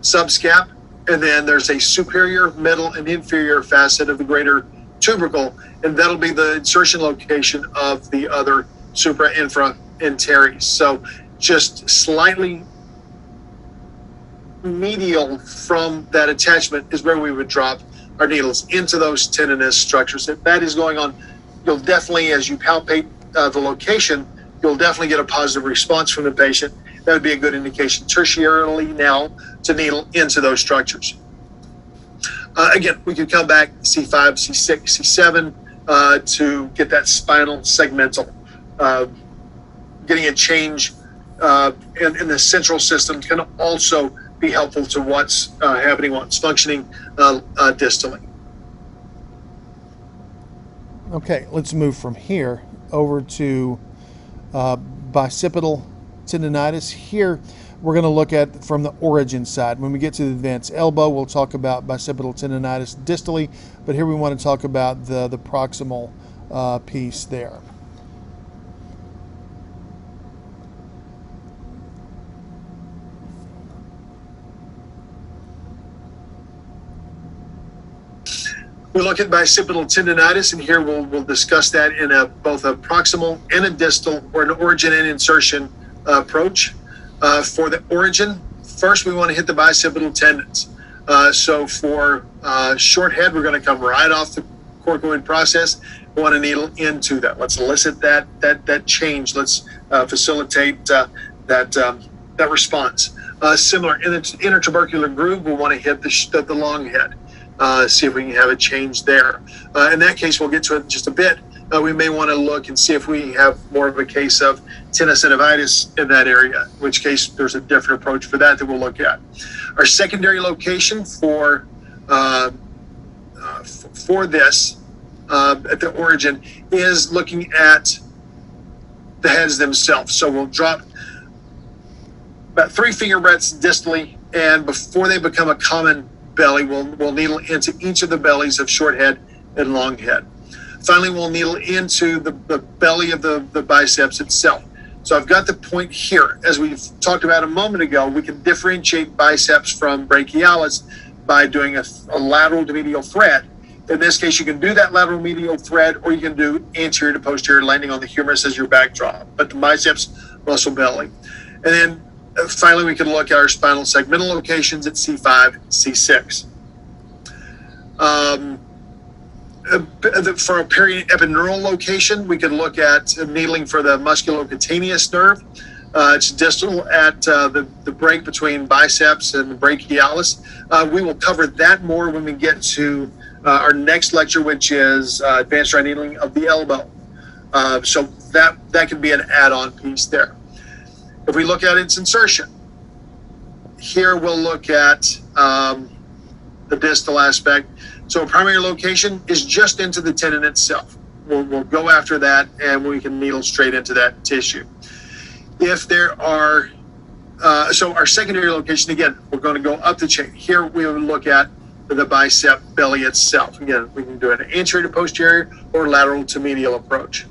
subscap. And then there's a superior, middle, and inferior facet of the greater tubercle, and that'll be the insertion location of the other supra, infra, and teres. So just slightly medial from that attachment is where we would drop our needles into those tendinous structures. If that is going on, you'll definitely, as you palpate the location, you'll definitely get a positive response from the patient. That would be a good indication tertiarily now to needle into those structures. Again, we could come back C5, C6, C7 to get that spinal segmental. Getting a change in the central system can also be helpful to what's happening, what's functioning distally. Okay, let's move from here over to bicipital tendonitis. Here, we're going to look at from the origin side. When we get to the advanced elbow, we'll talk about bicipital tendonitis distally, but here we want to talk about the proximal piece there. We look at bicipital tendonitis, and here we'll discuss that in both a proximal and a distal, or an origin and insertion approach. For the origin, first we want to hit the bicipital tendons. So for short head, we're going to come right off the corcoid process. We want to needle into that. Let's elicit that change. Let's facilitate that response. Similar in the intertubercular groove, we want to hit the long head. See if we can have a change there. In that case, we'll get to it in just a bit. We may want to look and see if we have more of a case of tenosynovitis in that area, in which case there's a different approach for that we'll look at. Our secondary location for this at the origin is looking at the heads themselves. So we'll drop about 3 finger breadths distally, and before they become a common belly, we'll needle into each of the bellies of short head and long head. Finally, we'll needle into the belly of the biceps itself. So I've got the point here. As we've talked about a moment ago, we can differentiate biceps from brachialis by doing a lateral to medial thread. In this case, you can do that lateral medial thread, or you can do anterior to posterior, landing on the humerus as your backdrop, but the biceps, muscle belly. And then finally, we can look at our spinal segmental locations at C5, C6. For a periepidural location, we could look at needling for the musculocutaneous nerve. It's distal at the break between biceps and brachialis. We will cover that more when we get to our next lecture, which is advanced dry needling of the elbow. So that could be an add-on piece there. If we look at its insertion, here we'll look at the distal aspect. So a primary location is just into the tendon itself. We'll go after that, and we can needle straight into that tissue. If there are, so our secondary location, again, we're going to go up the chain. Here we would look at the bicep belly itself. Again, we can do an anterior to posterior or lateral to medial approach.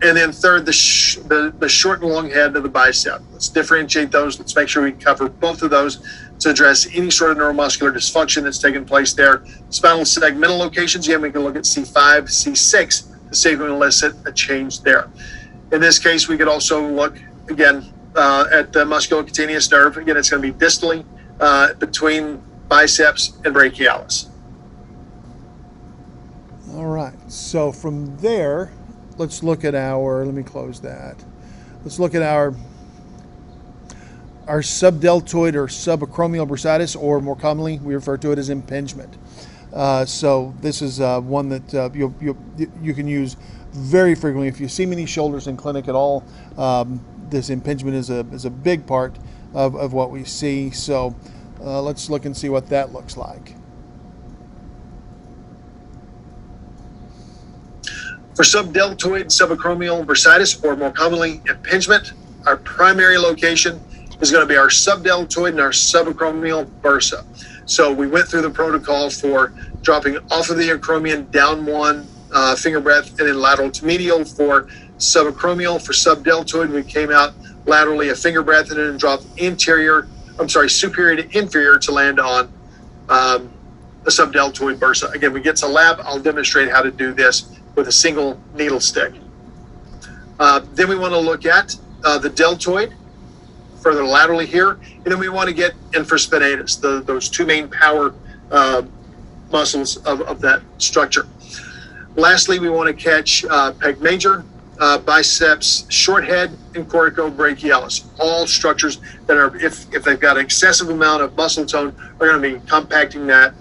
And then third, the short and long head of the bicep. Let's differentiate those. Let's make sure we cover both of those to address any sort of neuromuscular dysfunction that's taken place there. Spinal segmental locations, again, we can look at C5, C6 to see if we can elicit a change there. In this case, we could also look, again, at the musculocutaneous nerve. Again, it's going to be distally between biceps and brachialis. All right, so from there, let's look at our, let me close that. Let's look at our subdeltoid or subacromial bursatus, or more commonly, we refer to it as impingement. So this is one that you can use very frequently. If you see many shoulders in clinic at all, this impingement is a big part of what we see. So let's look and see what that looks like. For subdeltoid subacromial bursatus, or more commonly impingement, our primary location is going to be our subdeltoid and our subacromial bursa. So we went through the protocol for dropping off of the acromion down one finger breadth, and then lateral to medial for subacromial. For subdeltoid, we came out laterally a finger breadth and then dropped superior to inferior to land on the subdeltoid bursa. Again, we get to lab, I'll demonstrate how to do this with a single needle stick. Then we want to look at the deltoid, further laterally here, and then we want to get infraspinatus, those two main power muscles of that structure. Lastly, we want to catch pec major, biceps, short head, and coracobrachialis. All structures that are, if they've got an excessive amount of muscle tone, are going to be compacting that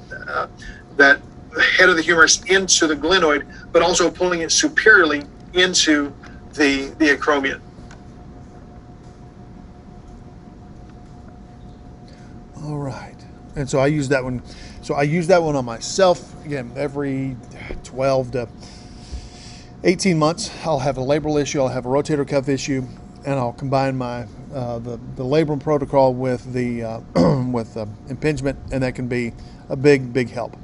head of the humerus into the glenoid, but also pulling it superiorly into the acromion. All right, and so I use that one. So I use that one on myself. Again, every 12 to 18 months, I'll have a labral issue, I'll have a rotator cuff issue, and I'll combine my the Labrum protocol with the impingement, and that can be a big help.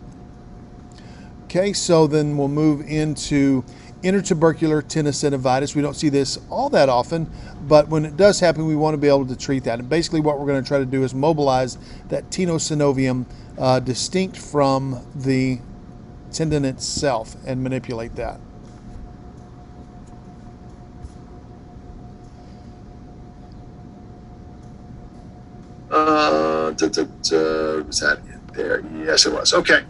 Okay, so then we'll move into intertubercular tenosynovitis. We don't see this all that often, but when it does happen, we want to be able to treat that. And basically what we're going to try to do is mobilize that tenosynovium distinct from the tendon itself and manipulate that. Was that it there? Yes, it was. Okay.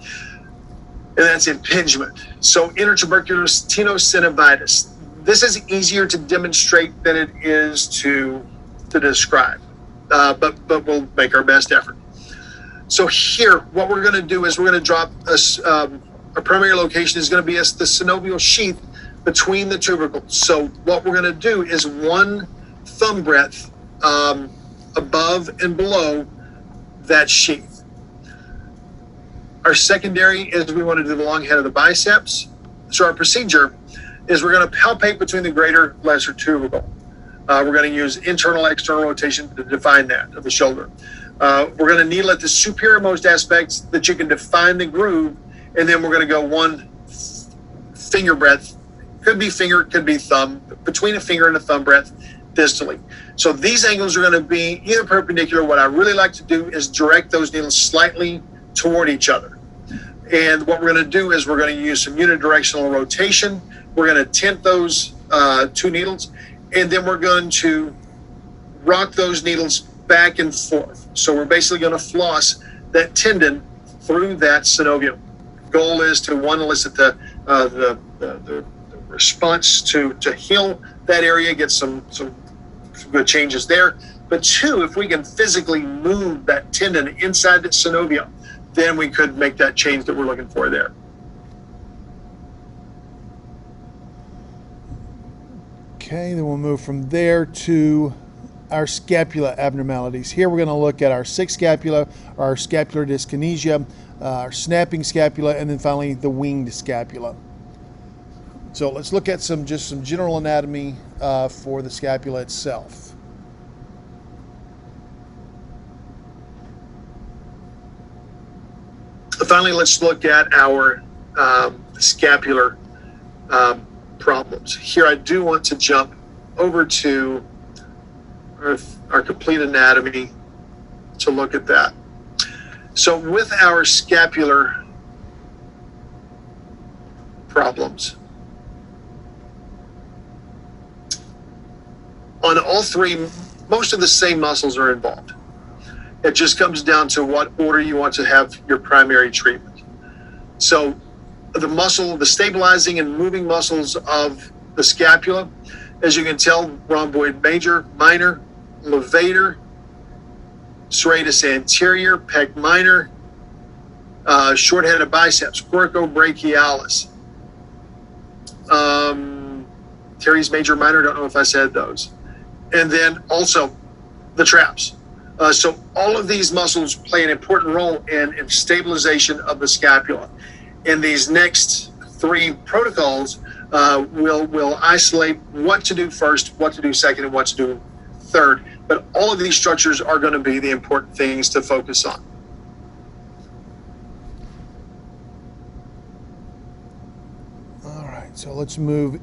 And that's impingement. So intertubercular tenosynovitis. This is easier to demonstrate than it is to describe, but we'll make our best effort. So here, what we're going to do is we're going to drop a primary location is going to be the synovial sheath between the tubercles. So what we're going to do is one thumb breadth above and below that sheath. Our secondary is we want to do the long head of the biceps. So our procedure is we're going to palpate between the greater, lesser tubercle. We're going to use internal, external rotation to define that of the shoulder. We're going to needle at the superiormost aspects that you can define the groove, and then we're going to go one finger breadth. Could be finger, could be thumb, between a finger and a thumb breadth distally. So these angles are going to be either perpendicular. What I really like to do is direct those needles slightly toward each other. And what we're going to do is we're going to use some unidirectional rotation. We're going to tent those two needles, and then we're going to rock those needles back and forth. So we're basically going to floss that tendon through that synovium. Goal is to, one, elicit the response to heal that area, get some good changes there. But two, if we can physically move that tendon inside the synovium, then we could make that change that we're looking for there. Okay, then we'll move from there to our scapula abnormalities. Here we're going to look at our sixth scapula, our scapular dyskinesia, our snapping scapula, and then finally the winged scapula. So let's look at some general anatomy for the scapula itself. Finally, let's look at our scapular problems. Here I do want to jump over to our complete anatomy to look at that. So with our scapular problems, on all three, most of the same muscles are involved. It just comes down to what order you want to have your primary treatment. So the stabilizing and moving muscles of the scapula, as you can tell, rhomboid major, minor, levator, serratus anterior, pec minor, short-headed biceps, coracobrachialis, teres major, minor, don't know if I said those. And then also the traps. So all of these muscles play an important role in stabilization of the scapula. In these next three protocols, we'll isolate what to do first, what to do second, and what to do third. But all of these structures are going to be the important things to focus on. All right, so let's move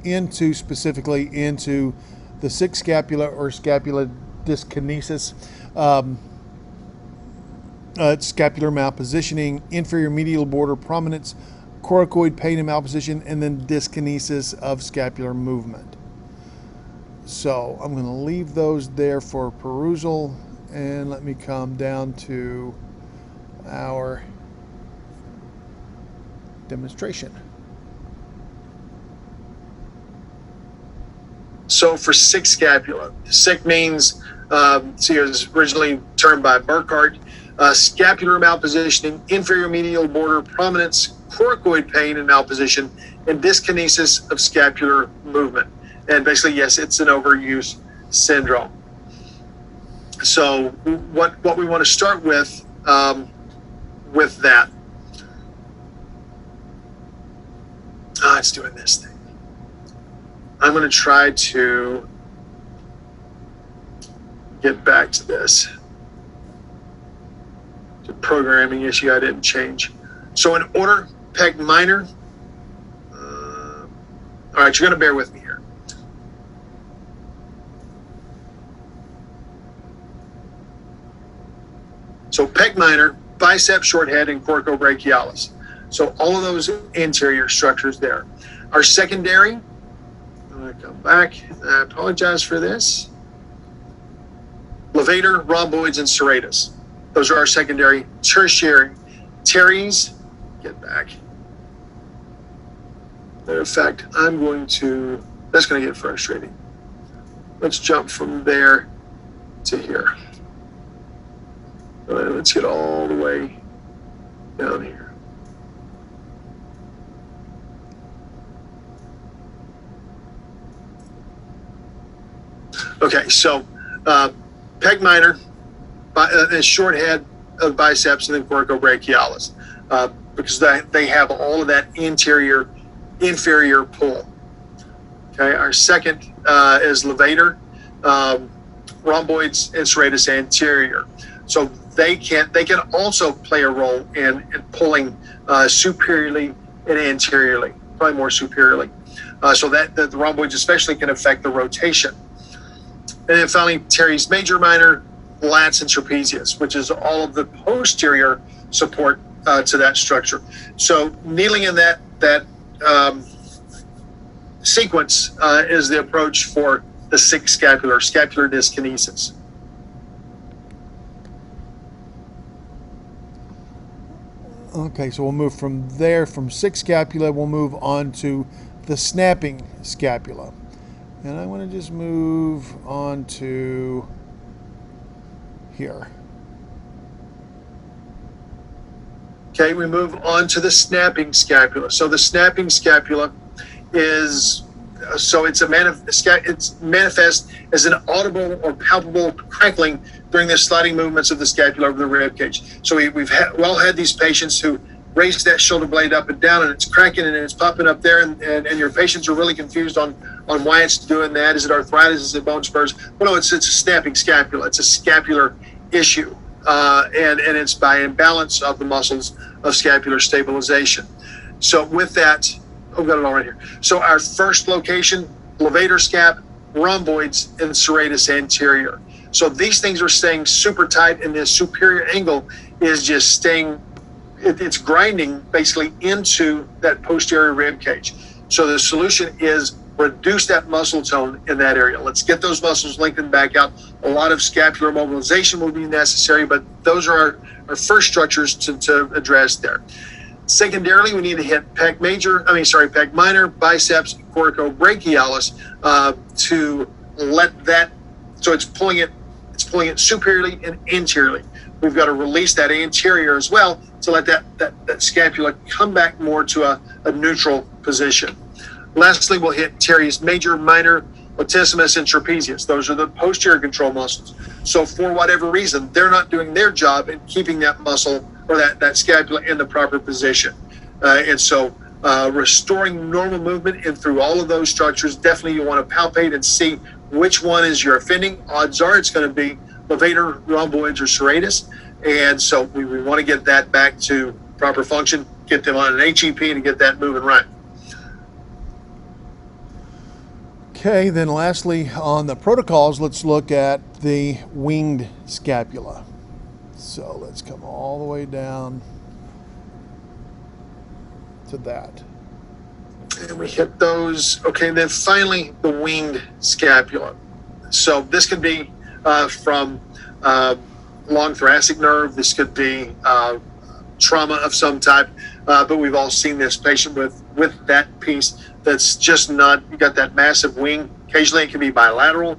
specifically into the sixth scapula or scapular dyskinesis. Scapular malpositioning, inferior medial border prominence, coracoid pain and malposition, and then dyskinesis of scapular movement. So I'm going to leave those there for perusal, and let me come down to our demonstration. So for sick scapula, sick means, it was originally termed by Burkhardt, scapular malpositioning, inferior medial border prominence, coracoid pain and malposition, and dyskinesis of scapular movement. And basically, yes, it's an overuse syndrome. So what we want to start with that. It's doing this thing. I'm going to try to get back to this. It's a programming issue I didn't change. So in order, pec minor. All right, you're going to bear with me here. So pec minor, bicep, short head, and coracobrachialis. So all of those anterior structures there. Our secondary, I'm going to come back. I apologize for this. Levator, rhomboids, and serratus. Those are our secondary. Tertiary, teres, get back. Matter of fact, that's going to get frustrating. Let's jump from there to here. All right, let's get all the way down here. Okay, so pec minor, short head of biceps, and then coracobrachialis, because they have all of that inferior pull. Okay, our second is levator, rhomboids, and serratus anterior. So they can also play a role in pulling superiorly and anteriorly, probably more superiorly. So that the rhomboids especially can affect the rotation. And then finally, teres major, minor, lats, and trapezius, which is all of the posterior support to that structure. So kneeling in that sequence is the approach for the sixth scapular dyskinesis. Okay, so we'll move from there, from 6 scapula, we'll move on to the snapping scapula. And I want to just move on to here. Okay, we move on to the snapping scapula. So the snapping scapula is, so it's it's manifest as an audible or palpable crackling during the sliding movements of the scapula over the rib cage. So we've had these patients who raise that shoulder blade up and down, and it's cracking and it's popping up there, and your patients are really confused on why it's doing that. Is it arthritis? Is it bone spurs? Well, no, it's a snapping scapula. It's a scapular issue, and it's by imbalance of the muscles of scapular stabilization. So with that, I've got it all right here. So our first location, levator scap, rhomboids, and serratus anterior. So these things are staying super tight, and the superior angle is just staying, it's grinding basically into that posterior rib cage. So the solution is reduce that muscle tone in that area. Let's get those muscles lengthened back out. A lot of scapular mobilization will be necessary, but those are our first structures to address there. Secondarily, we need to hit pec minor, biceps, coracobrachialis to let that, so it's pulling it superiorly and anteriorly. We've got to release that anterior as well to let that scapula come back more to a neutral position. Lastly, we'll hit teres major, minor, latissimus, and trapezius. Those are the posterior control muscles. So for whatever reason, they're not doing their job in keeping that muscle or that scapula in the proper position. And so restoring normal movement and through all of those structures, definitely you want to palpate and see which one is your offending. Odds are it's going to be levator, rhomboids, or serratus. And so we want to get that back to proper function, get them on an HEP to get that moving right. Okay, then lastly on the protocols, let's look at the winged scapula. So let's come all the way down to that. And we hit those. Okay, then finally the winged scapula. So this could be from long thoracic nerve. This could be trauma of some type, but we've all seen this patient with that piece that's just not, you got that massive wing. Occasionally it can be bilateral,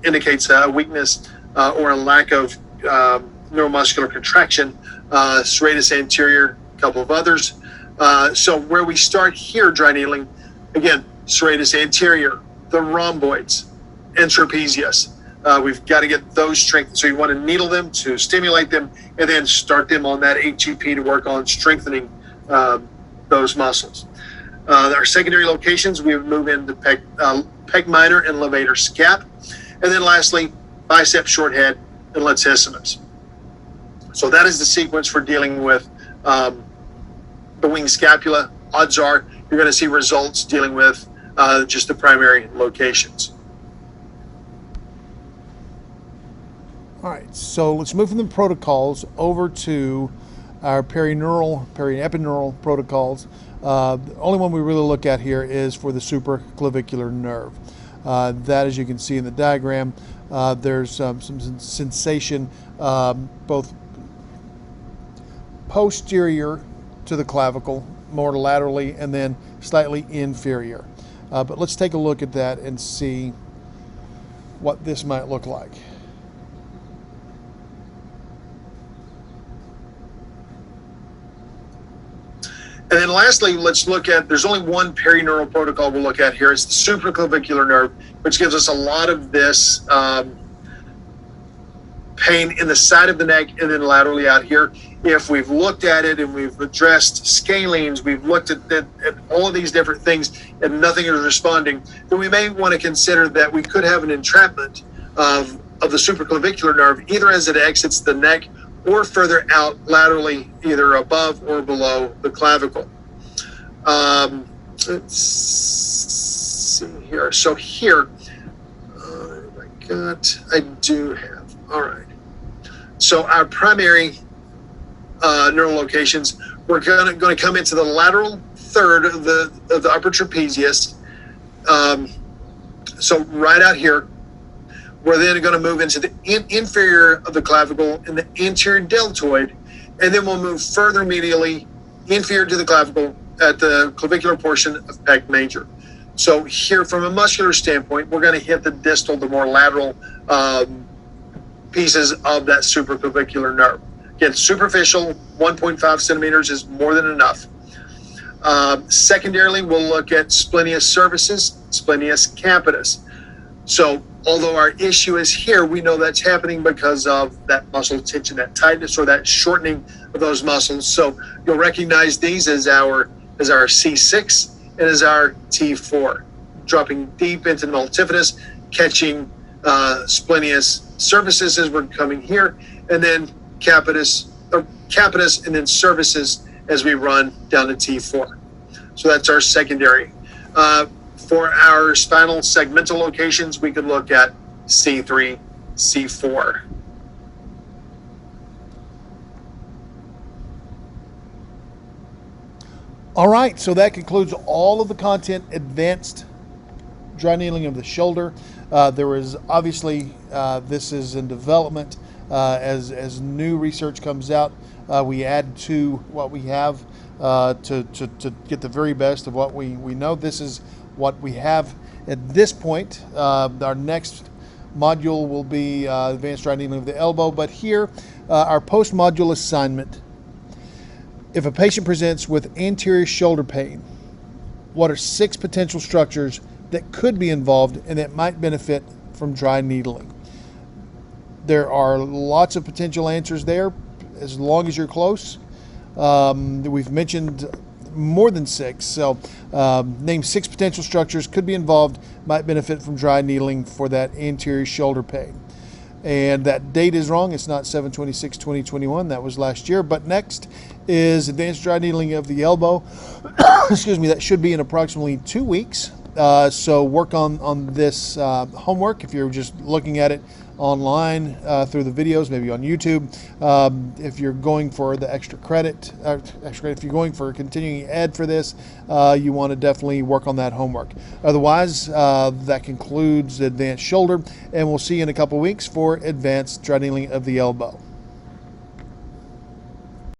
indicates a weakness or a lack of neuromuscular contraction, serratus anterior, a couple of others. So where we start here, dry needling, again, serratus anterior, the rhomboids, and trapezius. We've got to get those strengthened. So you want to needle them to stimulate them and then start them on that HEP to work on strengthening those muscles. Our secondary locations, we move into pec minor and levator scap. And then lastly, bicep short head and latissimus. So that is the sequence for dealing with the wing scapula. Odds are you're going to see results dealing with just the primary locations. All right, so let's move from the protocols over to our periepineural protocols. The only one we really look at here is for the supraclavicular nerve. That, as you can see in the diagram, there's some sensation both posterior to the clavicle, more laterally, and then slightly inferior. But let's take a look at that and see what this might look like. And then lastly, let's look at, there's only one perineural protocol we'll look at here. It's the supraclavicular nerve, which gives us a lot of this pain in the side of the neck and then laterally out here. If we've looked at it and we've addressed scalenes, we've looked at all of these different things and nothing is responding, then we may want to consider that we could have an entrapment of the supraclavicular nerve, either as it exits the neck or further out laterally, either above or below the clavicle. Let's see here. So here, I do have, all right. So our primary neural locations, we're going to come into the lateral third of the upper trapezius. So right out here, we're then going to move into the inferior of the clavicle in the anterior deltoid And then we'll move further medially, inferior to the clavicle, at the clavicular portion of pec major. So here, from a muscular standpoint, we're going to hit the distal, the more lateral pieces of that supraclavicular nerve. Again, superficial, 1.5 centimeters is more than enough. Secondarily, we'll look at splenius cervicis, splenius capitis. So although our issue is here, we know that's happening because of that muscle tension, that tightness, or that shortening of those muscles. So you'll recognize these as our C6 and as our T4, dropping deep into the multifidus, catching splenius cervicis as we're coming here, and then capitis, and then cervicis as we run down to T4. So that's our secondary. For our spinal segmental locations, we could look at C3, C4. All right, so that concludes all of the content, advanced dry needling of the shoulder. There is obviously, this is in development. As new research comes out, we add to what we have to get the very best of what we know. This is what we have at this point. Our next module will be advanced dry needling of the elbow, but here, our post-module assignment. If a patient presents with anterior shoulder pain, what are 6 potential structures that could be involved and that might benefit from dry needling? There are lots of potential answers there, as long as you're close. We've mentioned more than 6, so name 6 potential structures could be involved, might benefit from dry needling for that anterior shoulder pain. And that date is wrong. It's not 7/26/2021. That was last year. But next is advanced dry needling of the elbow. Excuse me. That should be in approximately 2 weeks. So work on this homework if you're just looking at it online through the videos, maybe on YouTube. If you're going for the extra credit, if you're going for continuing ed for this, you want to definitely work on that homework. Otherwise, that concludes advanced shoulder, and we'll see you in a couple weeks for advanced dry needling of the elbow.